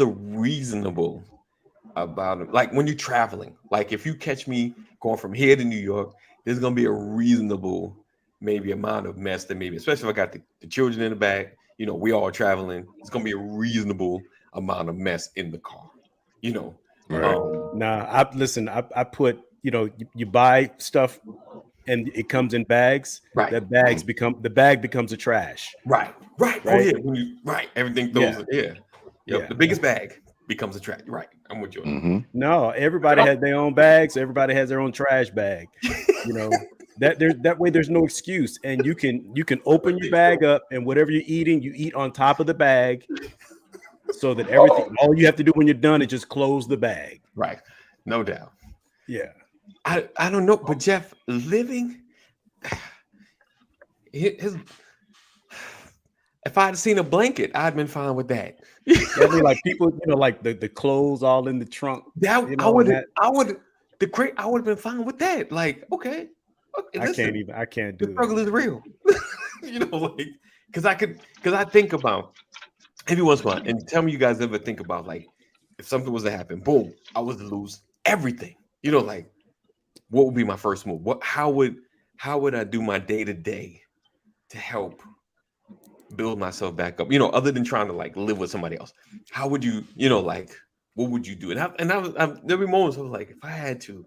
Speaker 1: reasonable about it. Like when you're traveling, like if you catch me going from here to New York, there's gonna be a reasonable maybe amount of mess that maybe, especially if I got the children in the back, you know, we all traveling. It's gonna be a reasonable amount of mess in the car, you know.
Speaker 3: Right. I put, you know, you buy stuff and it comes in bags.
Speaker 1: Right.
Speaker 3: The bag becomes a trash.
Speaker 1: Right. Oh yeah. Everything goes. Yeah.
Speaker 3: Yeah.
Speaker 1: The biggest bag becomes a trash. Right. I'm with you.
Speaker 2: Mm-hmm.
Speaker 3: No, everybody has their own bags. Everybody has their own trash bag. You know, that way there's no excuse. And you can open your bag up and whatever you're eating, you eat on top of the bag. So that all you have to do when you're done is just close the bag.
Speaker 1: Right. No doubt.
Speaker 3: Yeah.
Speaker 1: I don't know, but Jeff, living if I had seen a blanket, I'd been fine with that.
Speaker 3: I mean, like people, you know, like the clothes all in the trunk.
Speaker 1: That
Speaker 3: you
Speaker 1: I
Speaker 3: know,
Speaker 1: would have been fine with that. Like, okay, listen,
Speaker 3: I can't do
Speaker 1: the struggle is real. You know, like because I think about every once in a while, and tell me you guys ever think about like if something was to happen, boom, I was to lose everything. You know, like what would be my first move? How would I do my day to day to help build myself back up? You know, other than trying to like live with somebody else, how would you, you know, like what would you do? And there'll be moments I was like, if I had to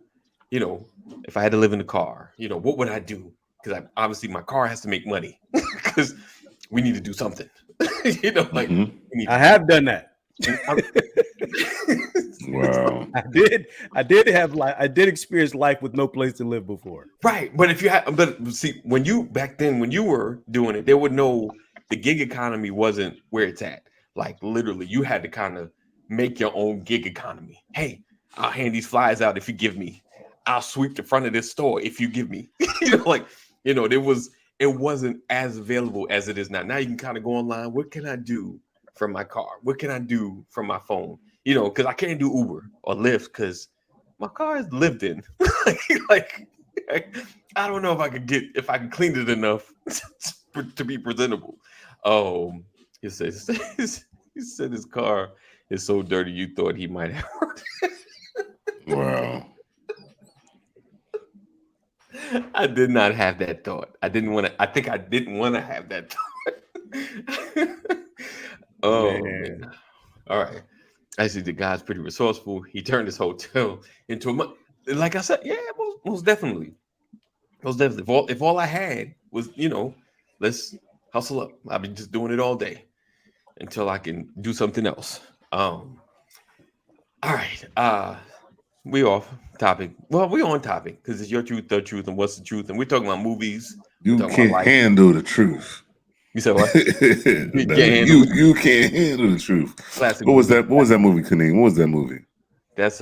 Speaker 1: live in the car, you know, what would I do? Because obviously my car has to make money because we need to do something. You know, like
Speaker 3: I have done that.
Speaker 2: Wow.
Speaker 3: I did experience life with no place to live before.
Speaker 1: Right, but if you had, but see, when you back then, when you were doing it, there would no, the gig economy wasn't where it's at. Like literally, you had to kind of make your own gig economy. Hey, I'll hand these flyers out if you give me. I'll sweep the front of this store if you give me. It wasn't as available as it is now. Now you can kind of go online. What can I do from my car? What can I do from my phone? Because I can't do Uber or Lyft because my car is lived in. like I don't know if I can clean it enough to be presentable. He says he said his car is so dirty you thought he might have.
Speaker 2: Wow.
Speaker 1: I did not have that thought. I think I didn't want to have that thought. Man. All right. I see the guy's pretty resourceful. He turned his hotel into a like I said, yeah, most definitely. Most definitely. If all I had was, let's hustle up. I've been just doing it all day until I can do something else. All right. We off topic. Well, we on topic because it's your truth, the truth, and what's the truth. And we're talking about movies.
Speaker 2: You can't handle the truth.
Speaker 1: You said what?
Speaker 2: You can't handle the truth.
Speaker 1: Classic
Speaker 2: What was
Speaker 1: movie.
Speaker 2: that? What was that movie, Kaneem? What was that movie?
Speaker 1: That's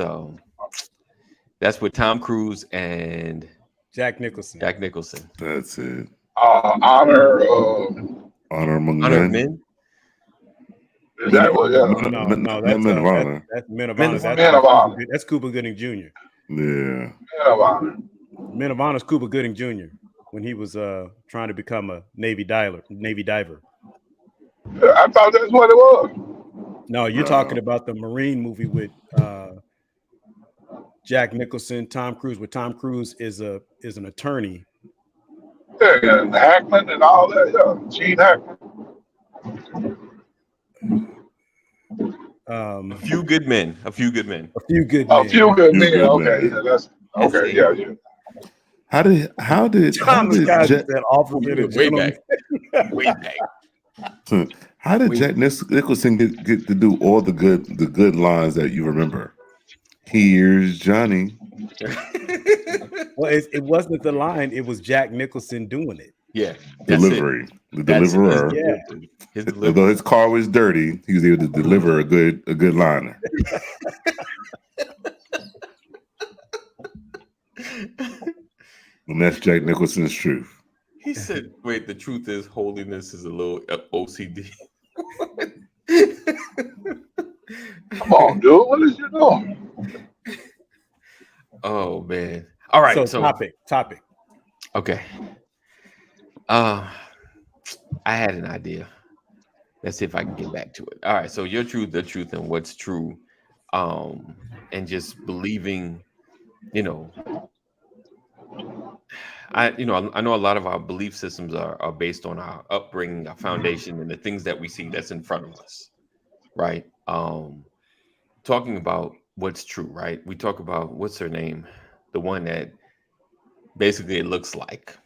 Speaker 1: with Tom Cruise and
Speaker 3: Jack Nicholson.
Speaker 2: That's it.
Speaker 4: Honor
Speaker 2: Among
Speaker 1: Honor
Speaker 2: Men.
Speaker 1: Men.
Speaker 4: Is that what? Yeah.
Speaker 3: No, that's
Speaker 2: Men of Honor.
Speaker 3: That's Men of Honor.
Speaker 4: Men of Honor.
Speaker 3: That's Cuba Gooding Jr.
Speaker 2: Yeah.
Speaker 4: Men of Honor.
Speaker 3: Men of Honor is Cuba Gooding Jr. when he was trying to become a Navy diver.
Speaker 4: I thought that's what it was.
Speaker 3: No, you're talking about the Marine movie with Jack Nicholson, Tom Cruise. Where Tom Cruise is an attorney.
Speaker 4: Yeah, Hackman and all that. Yeah, Gene Hackman.
Speaker 1: A few good men.
Speaker 3: A few good men.
Speaker 4: Okay, yeah, that's okay. Yeah.
Speaker 2: How did How did Jack Nicholson get to do all the good lines that you remember? Here's Johnny.
Speaker 3: Well, it wasn't the line; it was Jack Nicholson doing it.
Speaker 1: Yeah,
Speaker 2: delivery. The deliverer. Although his car was dirty, he was able to deliver a good liner. And that's Jack Nicholson's truth.
Speaker 1: He said, "Wait, the truth is holiness is a little OCD."
Speaker 4: Come on, dude. What is you doing?
Speaker 1: Oh man! All right.
Speaker 3: So topic.
Speaker 1: Okay. I had an idea. Let's see if I can get back to it. All right. So your truth, the truth, and what's true, and just believing, I know a lot of our belief systems are based on our upbringing, our foundation, and the things that we see that's in front of us, right? Talking about what's true, right? We talk about what's her name, the one that basically it looks like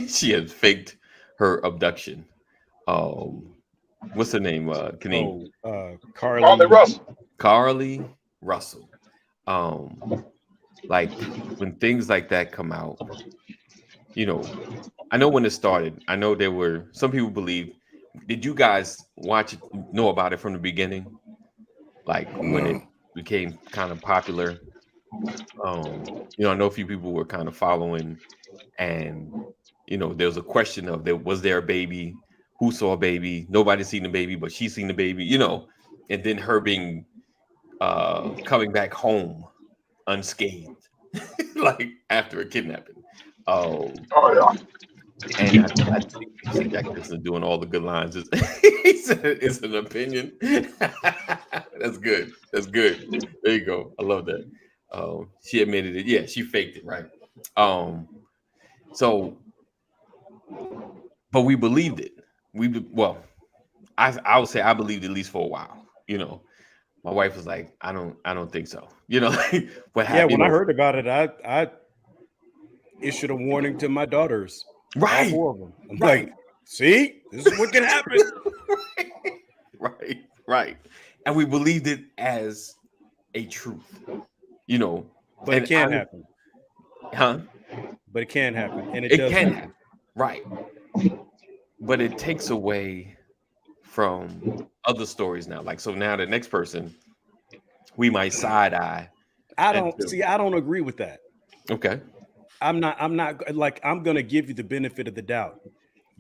Speaker 1: she has faked her abduction. What's her name?
Speaker 4: Carly Russell.
Speaker 1: Carly Russell. Like when things like that come out, I know when it started. I know there were some people believe. Did you guys know about it from the beginning? Like when it became kind of popular. I know a few people were kind of following, and there was a question of was there a baby? Who saw a baby? Nobody seen the baby, but she seen the baby. And then her being coming back home unscathed, like after a kidnapping.
Speaker 4: Oh yeah.
Speaker 1: And I think Jack Nicholson doing all the good lines. He said it's an opinion. That's good. There you go. I love that. She admitted it. Yeah, she faked it, right? But we believed it. I would say I believed at least for a while. My wife was like, I don't think so. What happened?
Speaker 3: Yeah, when I heard about it, I issued a warning to my daughters.
Speaker 1: Right.
Speaker 3: All four of them. I'm like, see, this is what can happen.
Speaker 1: Right. and we believed it as a truth, you know.
Speaker 3: But
Speaker 1: And
Speaker 3: it can
Speaker 1: I-
Speaker 3: happen.
Speaker 1: Huh?
Speaker 3: But it can happen, and it
Speaker 1: It
Speaker 3: does
Speaker 1: can
Speaker 3: happen.
Speaker 1: happen, right? But it takes away from other stories now. Like, so now the next person, we might side eye.
Speaker 3: I
Speaker 1: And
Speaker 3: don't
Speaker 1: so-
Speaker 3: see. I don't agree with that.
Speaker 1: Okay.
Speaker 3: I'm not like I'm gonna give you the benefit of the doubt.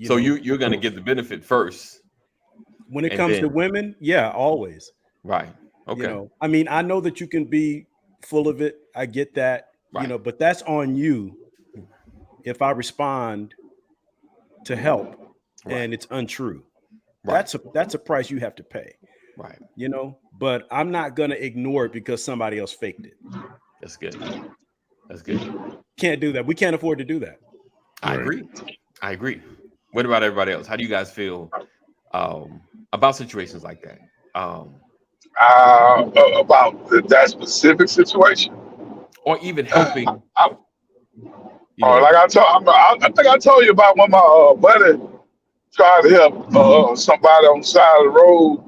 Speaker 1: So
Speaker 3: know,
Speaker 1: you're gonna give the benefit first,
Speaker 3: when it
Speaker 1: and
Speaker 3: comes to
Speaker 1: then-
Speaker 3: women, yeah, always.
Speaker 1: right? Okay.
Speaker 3: You know, I mean, I know that you can be full of it. I get that.
Speaker 1: Right.
Speaker 3: You know, but that's on you. If I respond to help
Speaker 1: Right.
Speaker 3: and it's untrue,
Speaker 1: Right.
Speaker 3: that's a price you have to pay.
Speaker 1: Right.
Speaker 3: You know, but I'm not gonna ignore it because somebody else faked it.
Speaker 1: That's good. That's good.
Speaker 3: Can't do that. We can't afford to do that.
Speaker 1: I
Speaker 2: Right.
Speaker 1: agree. I agree. What about everybody else? How do you guys feel about situations like that?
Speaker 4: About that specific situation.
Speaker 1: Or even helping.
Speaker 4: I-
Speaker 1: you
Speaker 4: Or
Speaker 1: know,
Speaker 4: like I think I told you about when my buddy tried to help somebody on the side of the road,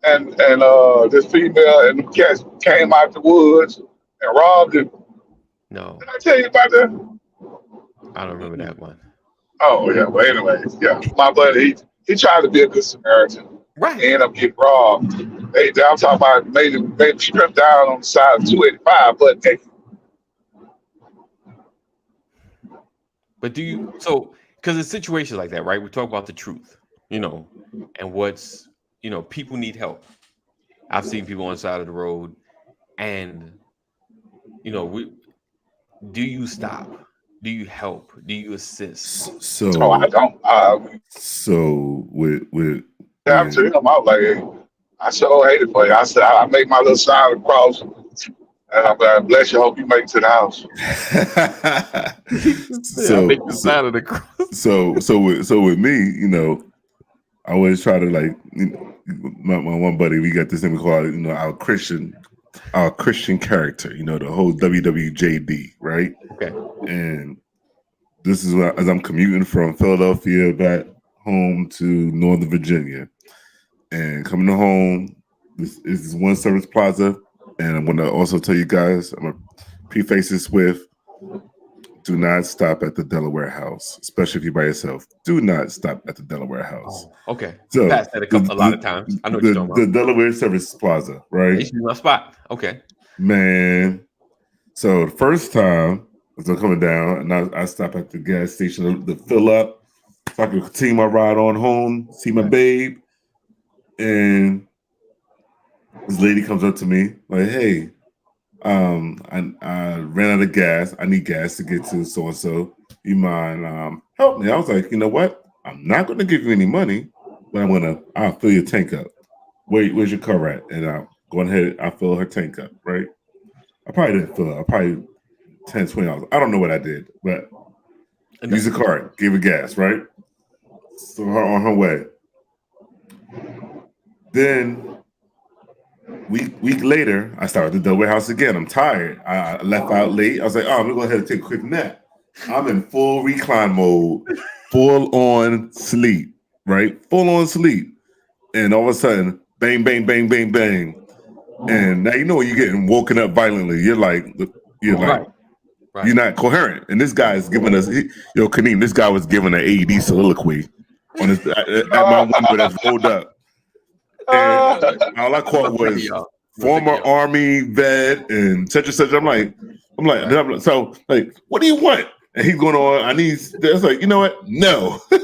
Speaker 4: and this female and the cats came out the woods and robbed him.
Speaker 1: no,
Speaker 4: Did I tell you about that?
Speaker 1: I don't remember that one.
Speaker 4: Oh yeah. Well, anyways, yeah. My buddy, he tried to be a good Samaritan.
Speaker 1: Right.
Speaker 4: He ended up getting robbed. Hey, I'm talking about made him strip down on the side of 285, but hey,
Speaker 1: But do you so because it's situations like that, right? We talk about the truth, you know, and what's people need help. I've seen people on the side of the road, and do you stop? Do you help? Do you assist?
Speaker 2: So
Speaker 4: oh, I don't.
Speaker 2: so with
Speaker 4: Down to him, I was like, hey, I sure hate it for you. I said, I make my little sign across, and I'm like, bless you. Hope you make it to the house.
Speaker 1: I make the side of the cross.
Speaker 2: so with me, I always try to my one buddy, we got this thing we call it, our Christian character, the whole WWJD, right?
Speaker 1: Okay.
Speaker 2: And this is as I'm commuting from Philadelphia back home to Northern Virginia, and coming home, this is One Service Plaza, and I'm going to also tell you guys, I'm going to preface this with, do not stop at the Delaware House, especially if you're by yourself. Do not stop at the Delaware House.
Speaker 1: Oh, okay.
Speaker 2: So
Speaker 1: Passed that a lot of times. I know what you're talking
Speaker 2: the
Speaker 1: about.
Speaker 2: Delaware Service Plaza, right?
Speaker 1: Used to be my spot. Okay.
Speaker 2: Man. So the first time as I'm coming down, and I stop at the gas station to fill up, so I can continue my ride on home, see my babe, and this lady comes up to me like, "Hey, I ran out of gas. I need gas to get to so and so. You mind help me?" I was like, "You know what? I'm not going to give you any money, but I'll fill your tank up. Where's your car at?" And I'll go ahead. I fill her tank up. Right? I probably didn't fill it. I probably $10, $20. I don't know what I did, but use the card, gave her gas. Right? So her on her way. Then week later, I started at the Delaware House again. I'm tired. I left out late. I was like, "Oh, I'm gonna go ahead and take a quick nap." I'm in full recline mode, full on sleep, right? Full on sleep. And all of a sudden, bang, bang, bang, bang, bang. And now when you're getting woken up violently. You're like,
Speaker 1: Right.
Speaker 2: you're not coherent. And this guy is giving us, Kaneem, this guy was giving an AED soliloquy on his at my window that's rolled up. And all I caught was former Army vet and such and such. I'm like, so what do you want? And he's going on. I was like, you know what? No. And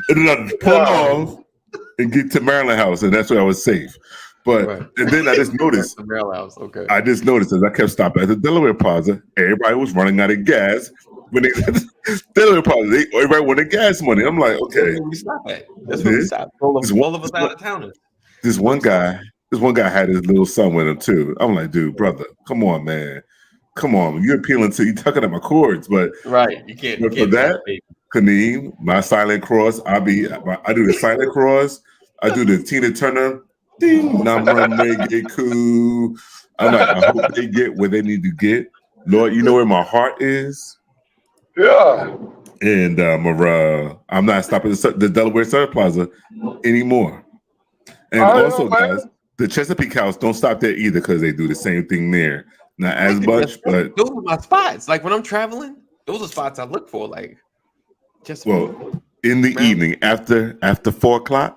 Speaker 2: then I pull off and get to Maryland House, and that's where I was safe. But and then I just noticed.
Speaker 1: The Maryland House. Okay.
Speaker 2: I just noticed as I kept stopping at the Delaware Plaza, everybody was running out of gas. When they Delaware Plaza, everybody wanted gas money. I'm like, okay.
Speaker 1: That's where we stop at. That's where we stop. All of us out of towners.
Speaker 2: This one guy had his little son with him too. I'm like, dude, brother, come on, man. Come on. You're tugging at my cords, but
Speaker 1: right. You can't.
Speaker 2: But for that, Kaneem, my silent cross, I do the silent cross. I do the Tina Turner. Ding, number reggae cool. I'm like, I hope they get where they need to get. Lord, you know where my heart is.
Speaker 4: Yeah.
Speaker 2: And I'm not stopping at the Delaware Service Plaza anymore. And
Speaker 4: I
Speaker 2: also,
Speaker 4: know, man.
Speaker 2: guys, the Chesapeake House don't stop there either because they do the same thing there. Not as much, but
Speaker 1: those are my spots. Like when I'm traveling, those are spots I look for. Like just
Speaker 2: well, in the
Speaker 1: Around-
Speaker 2: evening after 4:00,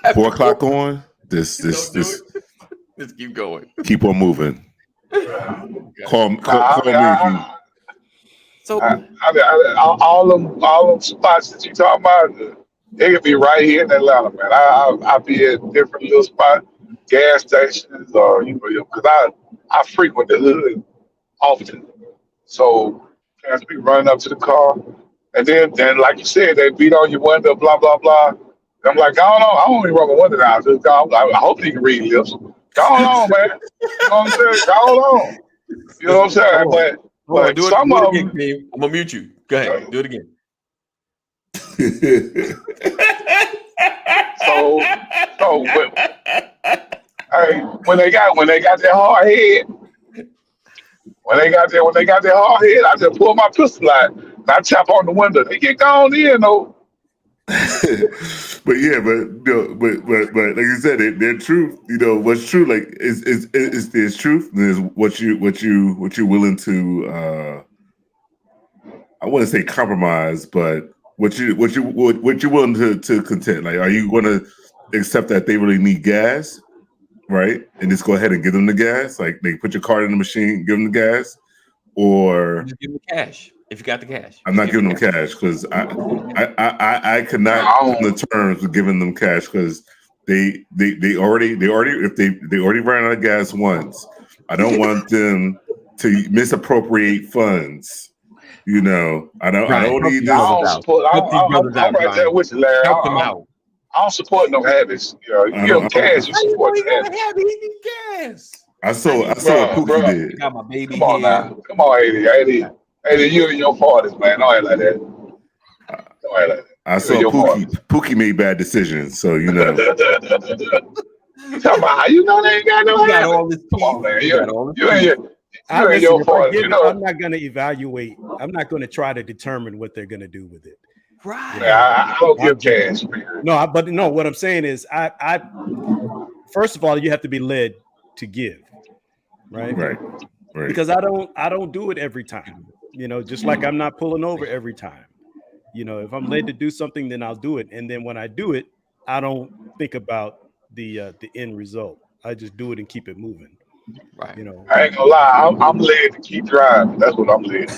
Speaker 2: 4:00 on. This
Speaker 1: Don't do it. Just keep going.
Speaker 2: keep on moving. Call me if you.
Speaker 1: So
Speaker 4: all them spots that you talking about, they could be right here in Atlanta, man. I be at different little spots, gas stations, or because I frequent the hood often, so parents be running up to the car, and then like you said, they beat on your window, blah blah blah. And I'm like, go on, I don't even rub my window down. Just go. I hope you can read lips. Go on, man. You know what I'm saying? Go on. You know what I'm saying? But
Speaker 1: do
Speaker 4: some
Speaker 1: it
Speaker 4: of
Speaker 1: again,
Speaker 4: them.
Speaker 1: Dave. I'm gonna mute you. Go ahead. Do it again.
Speaker 4: So when they got that hard head, when they got that hard head, I just pull my pistol out and I tap on the window. They get gone in though.
Speaker 2: But yeah, but like you said, their truth. You know what's true. Like is there's truth. And there's what you're willing to. I wouldn't say compromise, but what you're willing to contend. Like, are you going to accept that they really need gas, right? And just go ahead and give them the gas. Like they put your card in the machine, give them the gas, or
Speaker 1: Just give them the cash if you got the cash.
Speaker 2: I'm not giving them cash because I could not come to terms with giving them cash because they already ran out of gas once. I don't want them to misappropriate funds. You know, I don't need this.
Speaker 4: I'm right there with you, Larry.
Speaker 1: Help them out.
Speaker 4: I don't support no habits. You know, you give them cash, you support the habits.
Speaker 1: Gas.
Speaker 2: I saw what Pookie did.
Speaker 1: Got my baby
Speaker 4: Come on
Speaker 1: here.
Speaker 4: now. Come on, 80, you and your parties, man. Don't act like that. Don't act like that.
Speaker 2: I saw Pookie made bad decisions, so you know.
Speaker 4: You talking about how you know they ain't got no
Speaker 1: You got
Speaker 4: habits?
Speaker 1: all this
Speaker 4: Come on, man.
Speaker 1: You got all this
Speaker 4: You and
Speaker 3: Listen,
Speaker 4: your
Speaker 3: if I
Speaker 4: parties,
Speaker 3: give
Speaker 4: you
Speaker 3: it,
Speaker 4: know.
Speaker 3: I'm not going to evaluate. I'm not going to try to determine what they're going to do with it.
Speaker 1: Right.
Speaker 4: Yeah, I don't give cash.
Speaker 3: No, what I'm saying is, I first of all, you have to be led to give, right?
Speaker 2: Right.
Speaker 3: Because I don't do it every time. You know, just like I'm not pulling over every time. You know, if I'm led to do something, then I'll do it. And then when I do it, I don't think about the end result. I just do it and keep it moving.
Speaker 1: Right.
Speaker 3: You know,
Speaker 4: I ain't gonna lie, I'm led to keep driving. That's what I'm led.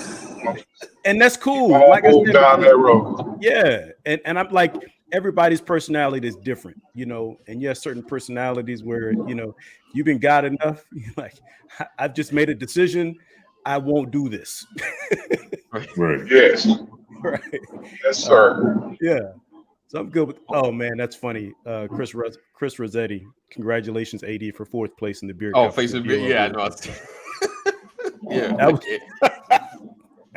Speaker 3: and that's cool.
Speaker 4: Like I
Speaker 3: said,
Speaker 4: down that road.
Speaker 3: Yeah, and I'm like, everybody's personality is different, you know, and you have certain personalities where, you know, you've been God enough. You're like, I've just made a decision. I won't do this.
Speaker 2: Right.
Speaker 4: Yes.
Speaker 3: Right.
Speaker 4: Yes, sir.
Speaker 3: Yeah. So I'm good with. Oh man, that's funny. Chris Rossetti, congratulations, AD, for 4th place in the beer.
Speaker 1: Oh, face of beer. Yeah, I know. Yeah.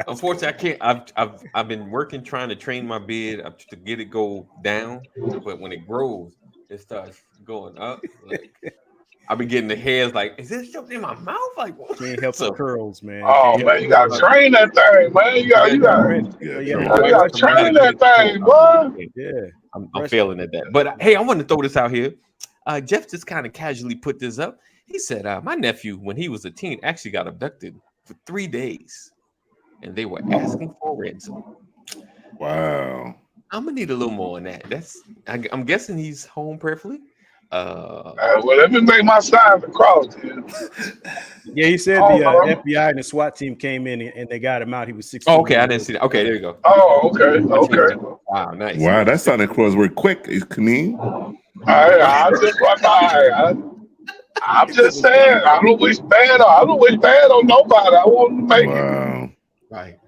Speaker 1: Unfortunately, I can't. I've been working trying to train my beard to get it go down, but when it grows, it starts going up. Like, I've been getting the hairs. Like, is this something in my mouth? Like, what?
Speaker 3: Can't help the curls, man.
Speaker 4: Oh man, you gotta train that thing, man. You gotta train that thing, boy.
Speaker 3: Yeah,
Speaker 1: I'm failing at that. But hey, I want to throw this out here. Jeff just kind of casually put this up. He said, my nephew, when he was a teen, actually got abducted for 3 days, and they were asking for ransom.
Speaker 2: Wow.
Speaker 1: I'm gonna need a little more on that. I'm guessing he's home perfectly.
Speaker 4: Well, let me make my sign across here.
Speaker 3: Yeah, he said the FBI and the SWAT team came in and they got him out. He was 16.
Speaker 1: Oh, okay, I didn't see that. Okay, there you go.
Speaker 4: Oh, okay.
Speaker 1: Wow, nice.
Speaker 2: Wow, that sounded crossword quick. Is Kaneem?
Speaker 4: I'm just saying. I don't wish bad on nobody. I want to make it.
Speaker 1: Right.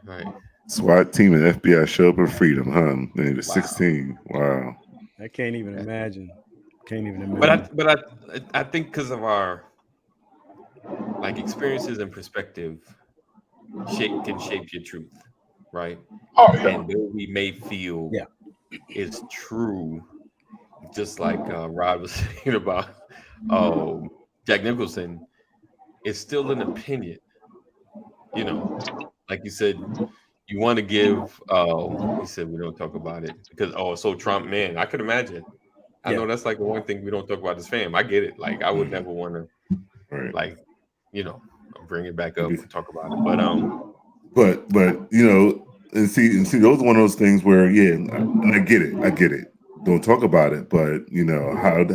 Speaker 2: SWAT team and FBI show up in freedom, huh? And he was 16. Wow.
Speaker 3: I can't even imagine.
Speaker 1: But I think because of our experiences and perspective can shape your truth, right?
Speaker 4: Oh yeah.
Speaker 1: And what we may feel is true, just like Rod was saying about Jack Nicholson. It's still an opinion, you know. Like you said, you want to give. He said we don't talk about it because so Trump, man, I could imagine. I know that's like the one thing we don't talk about as fam. I get it. Like I would never want to,
Speaker 2: Right.
Speaker 1: like, bring it back up and talk about it.
Speaker 2: But and see those are one of those things where and I get it. Don't talk about it, but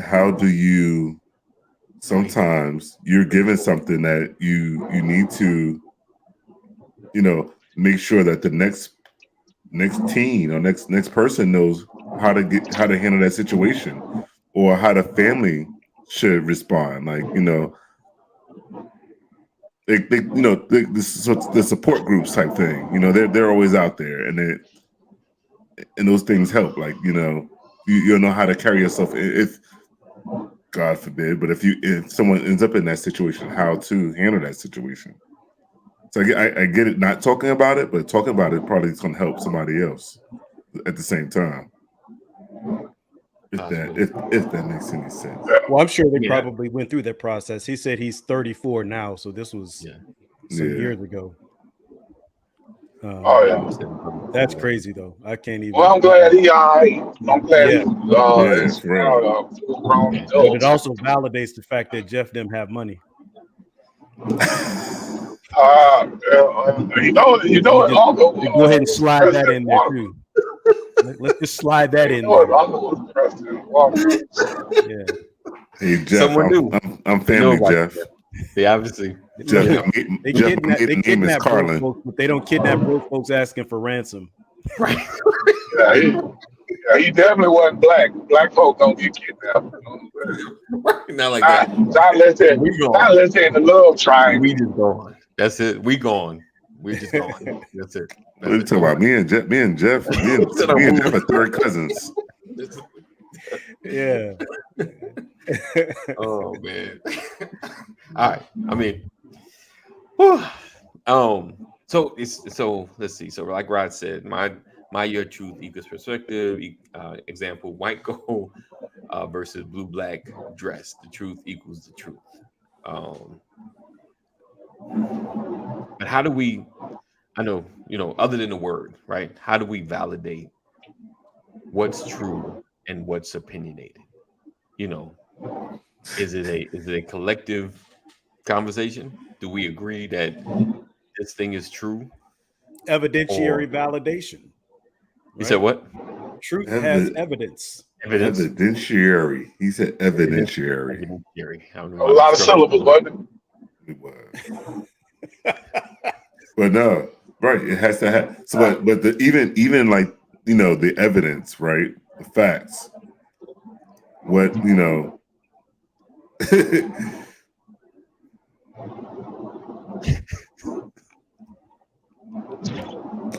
Speaker 2: how do you sometimes you're given something that you need to make sure that the next teen or next person knows how to handle that situation or how the family should respond. Like the support groups type thing. They're always out there, and those things help. Like you'll know how to carry yourself if God forbid, but if someone ends up in that situation, how to handle that situation. So I get it, not talking about it, but talking about it probably is going to help somebody else at the same time. If that makes any sense.
Speaker 3: Well, I'm sure they probably went through that process. He said he's 34 now, so this was some years ago. That's crazy though. I can't even.
Speaker 4: Well, I'm glad he all right. I'm glad he
Speaker 2: right.
Speaker 3: But it also validates the fact that Jeff them have money. Go ahead and slide that in there too. Let's just slide that in there.
Speaker 2: Hey Jeff, I'm family, Jeff.
Speaker 1: They obviously.
Speaker 2: Jeff
Speaker 3: they kidnap broke folks, but they don't kidnap broke folks asking for ransom.
Speaker 1: Right.
Speaker 4: He definitely wasn't black. Black folk don't get kidnapped.
Speaker 1: Not like that.
Speaker 4: Not let's say in the love triangle.
Speaker 1: We just gone. That's it. We gone. We just gone. That's it.
Speaker 2: What are you talking about? Me and Jeff are third cousins.
Speaker 3: Yeah.
Speaker 1: Oh man. All right. I mean, whew. So let's see. So like Rod said, my your truth equals perspective. Example: white gold versus blue black dress. The truth equals the truth. But how do we? I know other than the word, right? How do we validate what's true and what's opinionated? Is it a collective conversation? Do we agree that this thing is true?
Speaker 3: Evidentiary validation.
Speaker 1: You said what?
Speaker 3: Truth has evidence.
Speaker 2: Evidentiary. He said evidentiary.
Speaker 4: A lot of syllables, wasn't it?
Speaker 2: It was. But no, right. It has to have. So, but even like the evidence, right? The facts. What I'm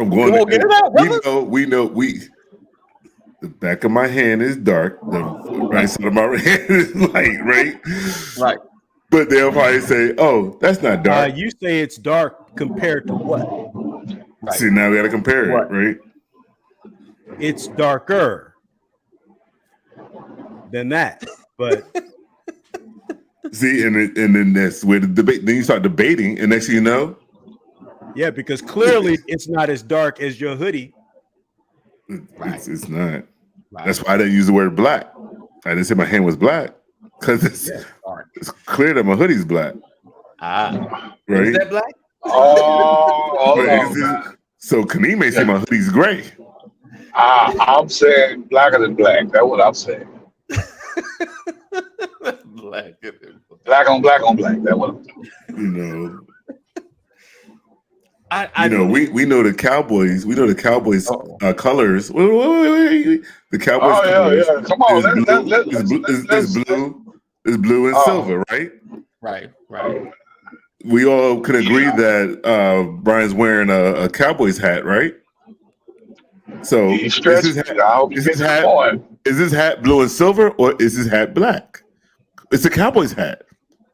Speaker 2: going to get it out, brother. We know the back of my hand is dark, the right side of my hand is light, right?
Speaker 1: Right.
Speaker 2: But they'll probably say, "Oh, that's not dark."
Speaker 3: You say it's dark compared to what?
Speaker 2: Right. See, now we got to compare it, right?
Speaker 3: It's darker than that, but
Speaker 2: see, and then that's where the debate. Then you start debating, and next thing you know,
Speaker 3: yeah, because clearly it's not as dark as your hoodie.
Speaker 2: It's not. Right. That's why I didn't use the word black. I didn't say my hand was black because it's clear that my hoodie's black.
Speaker 1: Ah,
Speaker 2: right?
Speaker 1: Is that black?
Speaker 2: So Kaneem may say my hoodie's gray.
Speaker 4: I'm saying blacker than black. That's what I'm saying. Black on black on black. That's what I'm saying.
Speaker 2: We know the Cowboys. We know the Cowboys colors. Wait. The Cowboys colors.
Speaker 4: Yeah. Come on,
Speaker 2: is blue and silver, right?
Speaker 1: Right.
Speaker 2: We all can agree that Brian's wearing a Cowboys hat, right? So is his hat blue and silver or is his hat black? It's a Cowboys hat.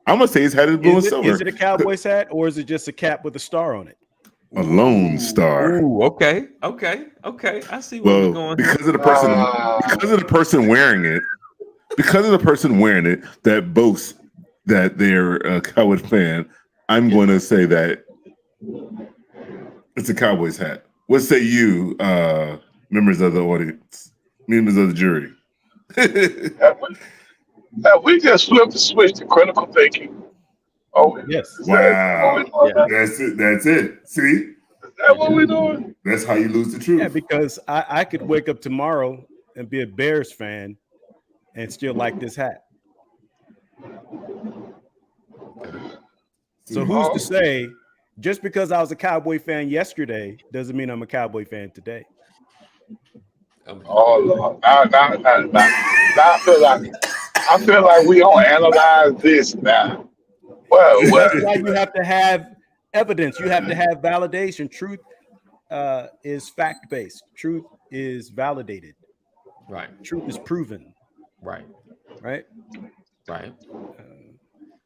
Speaker 2: I'm gonna say his hat is blue and silver.
Speaker 3: Is it a Cowboys hat or is it just a cap with a star on it?
Speaker 2: A lone star.
Speaker 1: Ooh, okay. I see where we're going.
Speaker 2: Because of the person wearing it, that boasts that they're a Cowboys fan, I'm going to say that it's a Cowboys hat. What say you, members of the audience, members of the jury?
Speaker 4: Have we just flipped the switch to critical thinking? Oh,
Speaker 3: Yes.
Speaker 4: is that what
Speaker 2: Wow.
Speaker 4: we doing?
Speaker 2: That's it. That's it. See?
Speaker 4: Is that what we doing?
Speaker 2: That's how you lose the truth.
Speaker 3: Yeah, because I could wake up tomorrow and be a Bears fan and still like this hat. So who's to say just because I was a Cowboy fan yesterday doesn't mean I'm a Cowboy fan today?
Speaker 4: Oh Lord. Now, I feel like we don't analyze this now. Well,
Speaker 3: That's why you have to have evidence. You have to have validation. Truth is fact-based. Truth is validated.
Speaker 1: Right.
Speaker 3: Truth is proven.
Speaker 1: Right.
Speaker 3: Right.
Speaker 1: Right.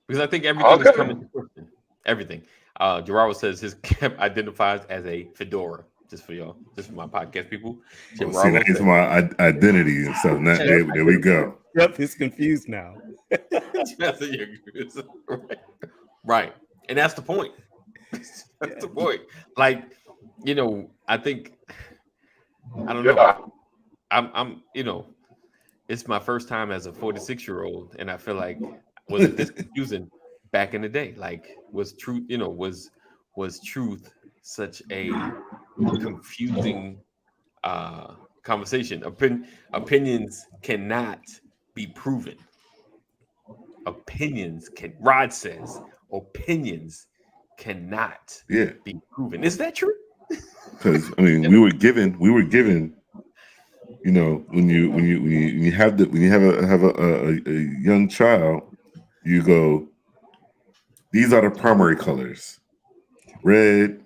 Speaker 1: Because I think everything is coming to fruition. Everything. Gerardo says his camp identifies as a fedora. Just for y'all, just for my podcast people.
Speaker 2: See, that's my identity and stuff. Now, there we go.
Speaker 3: Yep, it's confused now.
Speaker 1: Right. And that's the point. That's the point. Like, you know, I think I don't know. I'm you know, it's my first time as a 46-year-old, and I feel like was it this confusing back in the day? Like, was truth, you know, was truth such a confusing conversation? Opinions cannot be proven. Rod says opinions cannot be proven. Is that true?
Speaker 2: Because I mean, we were given, you know, when you have a young child, you go, these are the primary colors: red,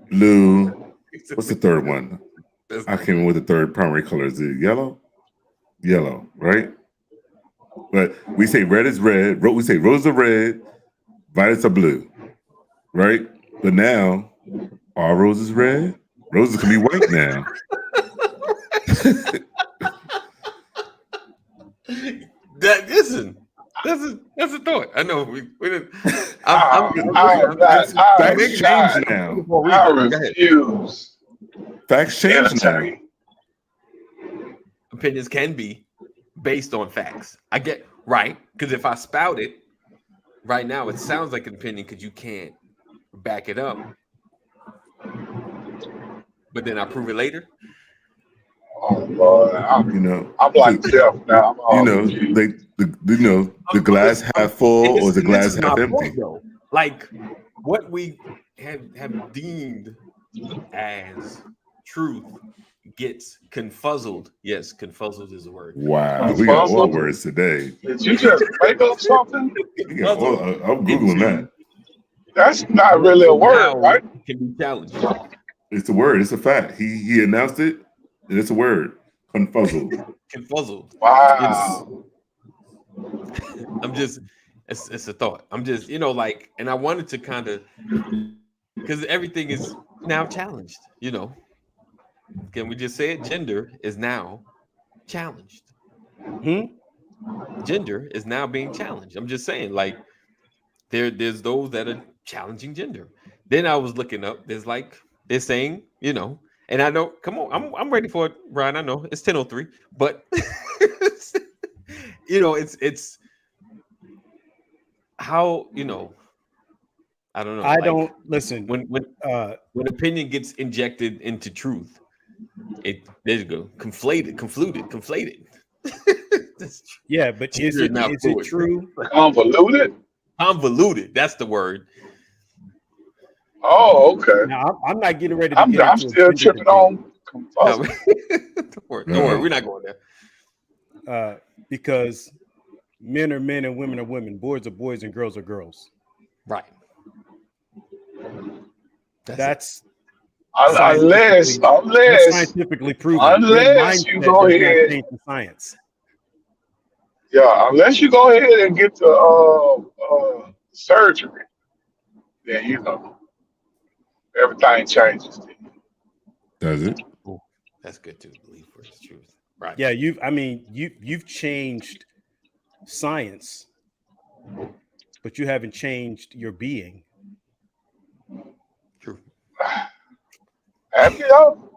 Speaker 2: blue. What's the third one? I can't remember what the third primary color is. Is it yellow? Yellow, right? But we say red is red. We say roses are red, violets are blue, right? But now, are roses red? Roses can be white now.
Speaker 1: That's a thought. I know we didn't.
Speaker 2: Facts change now.
Speaker 4: I refuse.
Speaker 2: Facts change now.
Speaker 1: Opinions can be based on facts. I get right, because if I spout it right now, it sounds like an opinion because you can't back it up. But then I prove it later.
Speaker 4: Oh Lord, I'm like Jeff now.
Speaker 2: The glass half full or the glass half empty.
Speaker 1: Like what we have deemed as truth gets confuzzled. Yes, confuzzled is a word.
Speaker 2: Wow, we got all words today.
Speaker 4: Did you just make up something?
Speaker 2: I'm Googling that.
Speaker 4: That's not really a word, right?
Speaker 1: It can be challenged.
Speaker 2: It's a word. It's a fact. He announced it, and it's a word. Confuzzled.
Speaker 1: Confuzzled.
Speaker 4: Wow.
Speaker 1: It's a thought. I'm just, you know, like, and I wanted to kind of, because everything is now challenged, you know. Can we just say it? Gender is now challenged. Gender is now being challenged. I'm just saying, like, there's those that are challenging gender. Then I was looking up, they're saying, you know, and I know, come on, I'm ready for it, Brian. I know it's 10:03, but you know, it's how, you know, I don't know.
Speaker 3: I don't listen.
Speaker 1: When opinion gets injected into truth, there you go. Conflated.
Speaker 3: Yeah, but is it true?
Speaker 4: Convoluted?
Speaker 1: Convoluted. That's the word.
Speaker 4: Oh, okay.
Speaker 3: Now, I'm not getting ready to
Speaker 4: I'm still tripping on.
Speaker 1: Don't worry. We're not going there.
Speaker 3: Because men are men and women are women. Boys are boys and girls are girls.
Speaker 1: Right.
Speaker 3: That's
Speaker 4: unless
Speaker 3: scientifically proven.
Speaker 4: Unless you go ahead
Speaker 3: science.
Speaker 4: Yeah, unless you go ahead and get the surgery, then you know everything changes.
Speaker 2: Does it?
Speaker 1: Ooh, that's good to believe for its truth. Right.
Speaker 3: Yeah, you've changed science, but you haven't changed your being.
Speaker 1: True.
Speaker 4: Have you though?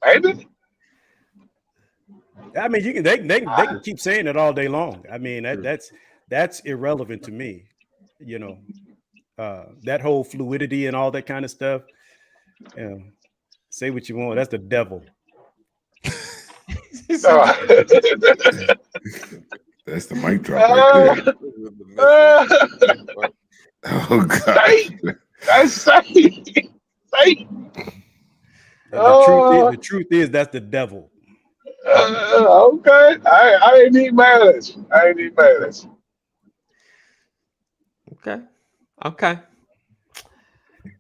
Speaker 4: Maybe.
Speaker 3: I mean, you can they can keep saying it all day long. I mean, that's irrelevant to me. You know, that whole fluidity and all that kind of stuff. You know, say what you want. That's the devil.
Speaker 2: That's the mic drop right there. Oh God.
Speaker 4: That's safe.
Speaker 3: The truth is that's the devil.
Speaker 4: Okay. I ain't even mad at you.
Speaker 1: Okay. Okay.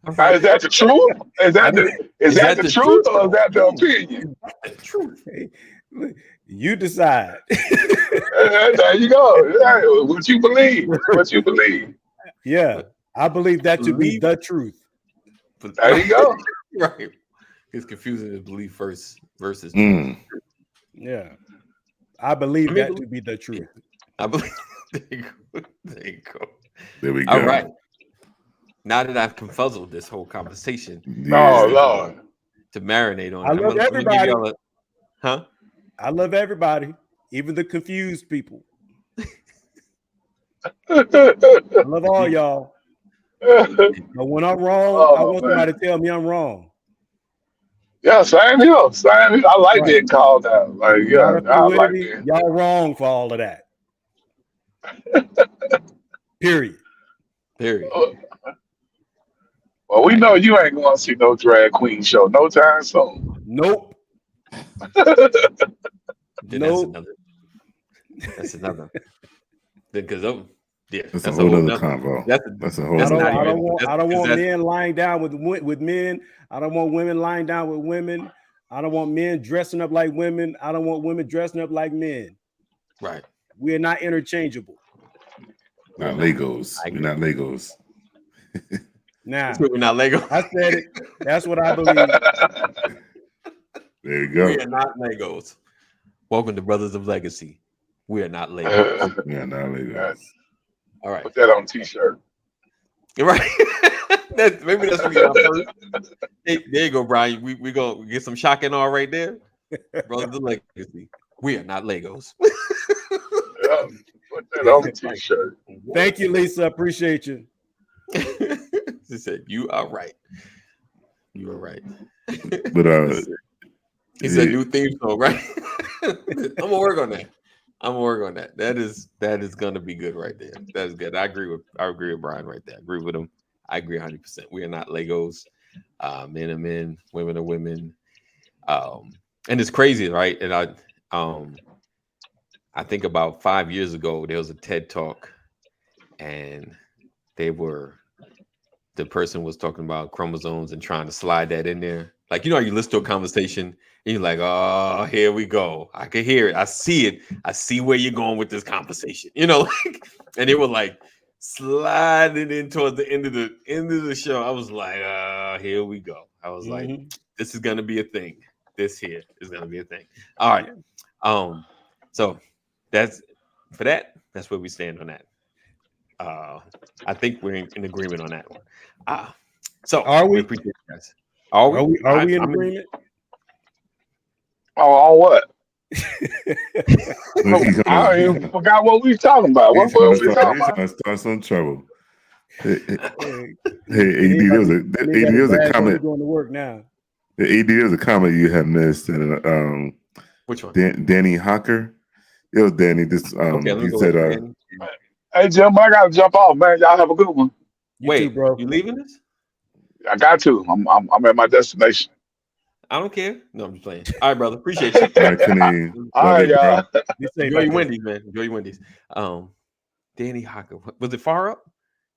Speaker 1: All
Speaker 4: Now,
Speaker 1: right.
Speaker 4: is that the truth? Is that the truth or is that the opinion?
Speaker 1: The truth.
Speaker 3: Hey, look, you decide.
Speaker 4: There you go. What you believe.
Speaker 3: Yeah, I believe that to be the truth.
Speaker 4: There you go.
Speaker 1: Right. It's confusing his belief versus.
Speaker 3: Yeah, I believe that to be the truth.
Speaker 1: I believe. There you go.
Speaker 2: There we go.
Speaker 1: All right. Now that I've confuzzled this whole conversation,
Speaker 4: Oh Lord,
Speaker 1: to marinate on,
Speaker 3: I love everybody.
Speaker 1: Huh?
Speaker 3: I love everybody, even the confused people.
Speaker 4: yeah,
Speaker 3: I love all y'all. But when I'm wrong, I want somebody to tell me I'm wrong.
Speaker 4: same here. I like being called out. Like, yeah, I like being.
Speaker 3: Y'all wrong for all of that. Period.
Speaker 4: Well, we know you ain't going to see no drag queen show no time soon.
Speaker 3: Nope.
Speaker 1: That's another. Because
Speaker 2: that's a whole other convo. That's a whole.
Speaker 3: I don't want men lying down with men. I don't want women lying down with women. I don't want men dressing up like women. I don't want women dressing up like men.
Speaker 1: Right.
Speaker 3: We are not interchangeable.
Speaker 2: Not Legos. We're not Legos.
Speaker 3: Now,
Speaker 1: we're not Legos.
Speaker 3: I said it. That's what I believe.
Speaker 2: There you go.
Speaker 1: We are not Legos. Welcome to Brothers of Legacy. We are not Legos.
Speaker 2: We are not Legos.
Speaker 1: All right.
Speaker 4: Put that on t-shirt.
Speaker 1: Right. Maybe that's what you first. Hey, there you go, Brian. We gonna get some shock and all right there. Brothers of Legacy. We are not Legos.
Speaker 4: Put that on the t-shirt.
Speaker 3: Thank you, Lisa. Appreciate you.
Speaker 1: She said, "You are right. You are right."
Speaker 2: But
Speaker 1: it's a new theme song, right? I'm gonna work on that. That is gonna be good right there. That is good. I agree with Brian right there. I agree with him. I agree 100%. We are not Legos. Men are men, women are women. And it's crazy, right? And I think about 5 years ago, there was a TED Talk, and the person was talking about chromosomes and trying to slide that in there. Like, you listen to a conversation and you're like, oh, here we go. I can hear it. I see it. I see where you're going with this conversation. And they were like sliding in towards the end of the show. I was like, here we go. I was like, this is gonna be a thing. This here is gonna be a thing. All right. So that's where we stand on that. I think we're in agreement on that one. So
Speaker 3: are we?
Speaker 1: Appreciate you guys. Are we in agreement?
Speaker 4: On what? I even forgot what we were talking about. What were we talking about?
Speaker 2: Start some trouble. Hey, AD, there was a comment.
Speaker 3: Going to work now.
Speaker 2: AD, there was a comment you had missed, and
Speaker 1: which one?
Speaker 2: Danny Hocker. It was Danny. This he said,
Speaker 4: "Hey Jim, I gotta jump off, man. Y'all have a good one."
Speaker 1: Wait, too, bro. You leaving this?
Speaker 4: I got to. I'm at my destination.
Speaker 1: I don't care. No, I'm just playing. All right, brother. Appreciate you.
Speaker 4: All right, y'all.
Speaker 1: Enjoy your Wendy's, man. Enjoy your Wendy's. Danny Hocker. Was it far up?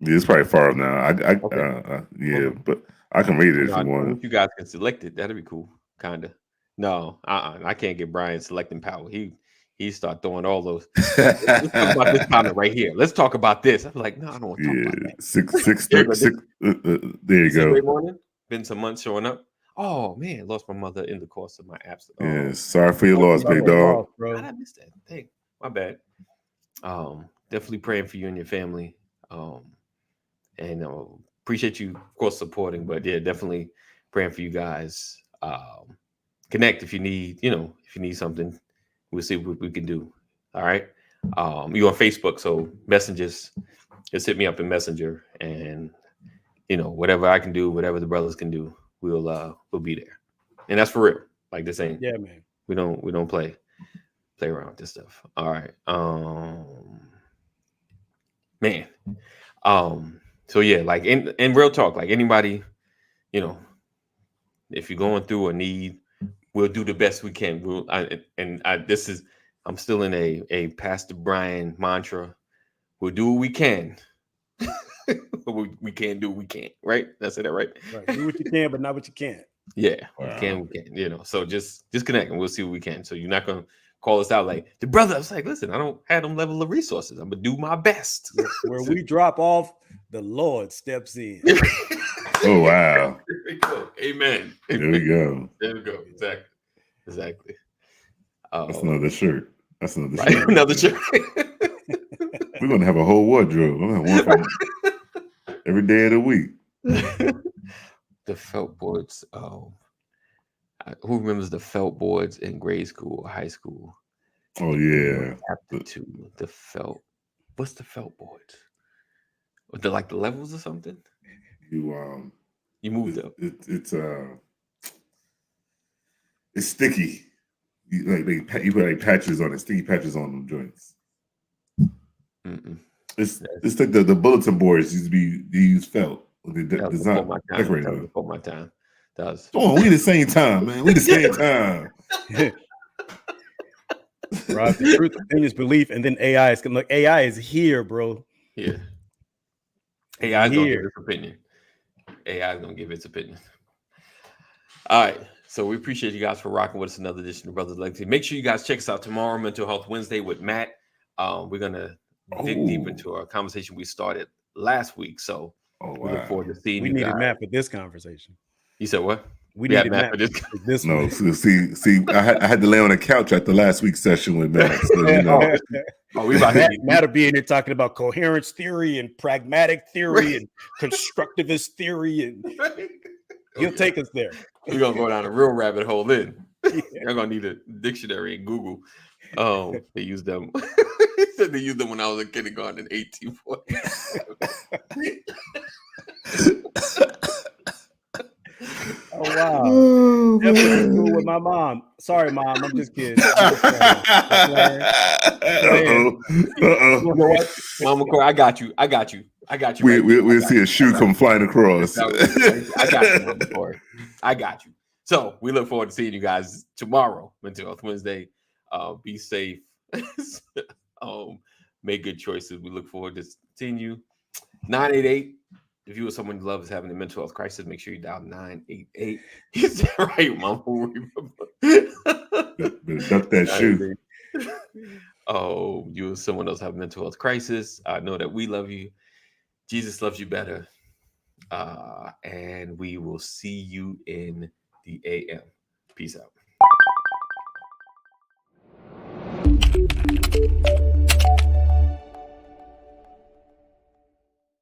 Speaker 2: Yeah, it's probably far up now. Yeah, but I can read it if you want.
Speaker 1: If you guys can select it, that'd be cool. Kinda. No, I can't get Brian selecting power. He start throwing all those. Let's talk about this comment right here. Let's talk about this. I'm like, no, I don't want to talk about that.
Speaker 2: Six. There you go.
Speaker 1: Great morning. Been some months showing up. Oh man, lost my mother in the course of my absence.
Speaker 2: Yeah, sorry for your loss, big dog.
Speaker 1: How did I miss that? Dang, my bad. Definitely praying for you and your family. And appreciate you, of course, supporting. But yeah, definitely praying for you guys. Connect if you need, if you need something. We'll see what we can do. All right. You on Facebook, so messengers, just hit me up in Messenger, and whatever I can do, whatever the brothers can do, we'll be there. And that's for real. Like this ain't.
Speaker 3: Yeah, man.
Speaker 1: We don't play around with this stuff. All right. Man. So yeah, like in real talk, like anybody, if you're going through a need, we'll do the best we can. I'm still in a Pastor Brian mantra. We'll do what we can. we can't do what we can't, right? That's it, right?
Speaker 3: Right. Do what you can, but not what you can't.
Speaker 1: Yeah,
Speaker 2: Wow.
Speaker 1: we can, so just connect and we'll see what we can. So you're not gonna call us out like the brother. I was like, listen, I don't have them level of resources. I'm gonna do my best.
Speaker 3: Where we drop off, the Lord steps in.
Speaker 2: Oh wow.
Speaker 1: There we go. Amen.
Speaker 2: There we go.
Speaker 1: There we go. Exactly.
Speaker 2: That's another shirt. That's another
Speaker 1: right?
Speaker 2: shirt.
Speaker 1: Another shirt.
Speaker 2: We're gonna have a whole wardrobe. I'm gonna have one for every day of the week.
Speaker 1: The felt boards. Who remembers the felt boards in grade school or high school?
Speaker 2: Oh yeah.
Speaker 1: Aptitude. The felt. What's the felt boards? Are they like the levels or something?
Speaker 2: You
Speaker 1: moved up.
Speaker 2: It's sticky. You put like patches on it, sticky patches on them joints.
Speaker 1: Mm-mm.
Speaker 2: It's like the bulletin boards used to be. You use felt. The design
Speaker 1: Before my time. That was.
Speaker 2: Oh, we the same time, man. We the same time.
Speaker 3: Right, the truth, opinions, belief, and then AI is gonna look. AI is here, bro.
Speaker 1: Yeah. AI is gonna give its opinion. AI is gonna give its opinion. All right. So we appreciate you guys for rocking with us another edition of Brothers Legacy. Make sure you guys check us out tomorrow, Mental Health Wednesday with Matt. We're gonna dig deep into our conversation we started last week. So we look forward to seeing you guys. We
Speaker 3: needed Matt for this conversation.
Speaker 1: You said what?
Speaker 3: We needed Matt for this.
Speaker 2: No, see, I had to lay on the couch after last week's session with Matt. So,
Speaker 3: we about Matt will be in there talking about coherence theory and pragmatic theory and constructivist theory, and he'll take us there.
Speaker 1: We're gonna go down a real rabbit hole then. You're gonna need a dictionary and Google. They use them. He said they used them when I was in kindergarten in 1840.
Speaker 3: Oh wow! Definitely cool with my mom. Sorry, mom. I'm just kidding.
Speaker 1: Mama Corey, I got you.
Speaker 2: We'll see a shoe come flying across.
Speaker 1: I got you, Mama Corey. I got you. So we look forward to seeing you guys tomorrow, Mental Health Wednesday. Be safe. Make good choices. We look forward to seeing you. 988. If you or someone you love is having a mental health crisis, make sure you dial 988. Is that right, Mama?
Speaker 2: Better duck that shoe.
Speaker 1: You or someone else have a mental health crisis. Know that we love you. Jesus loves you better. And we will see you in the AM. Peace out.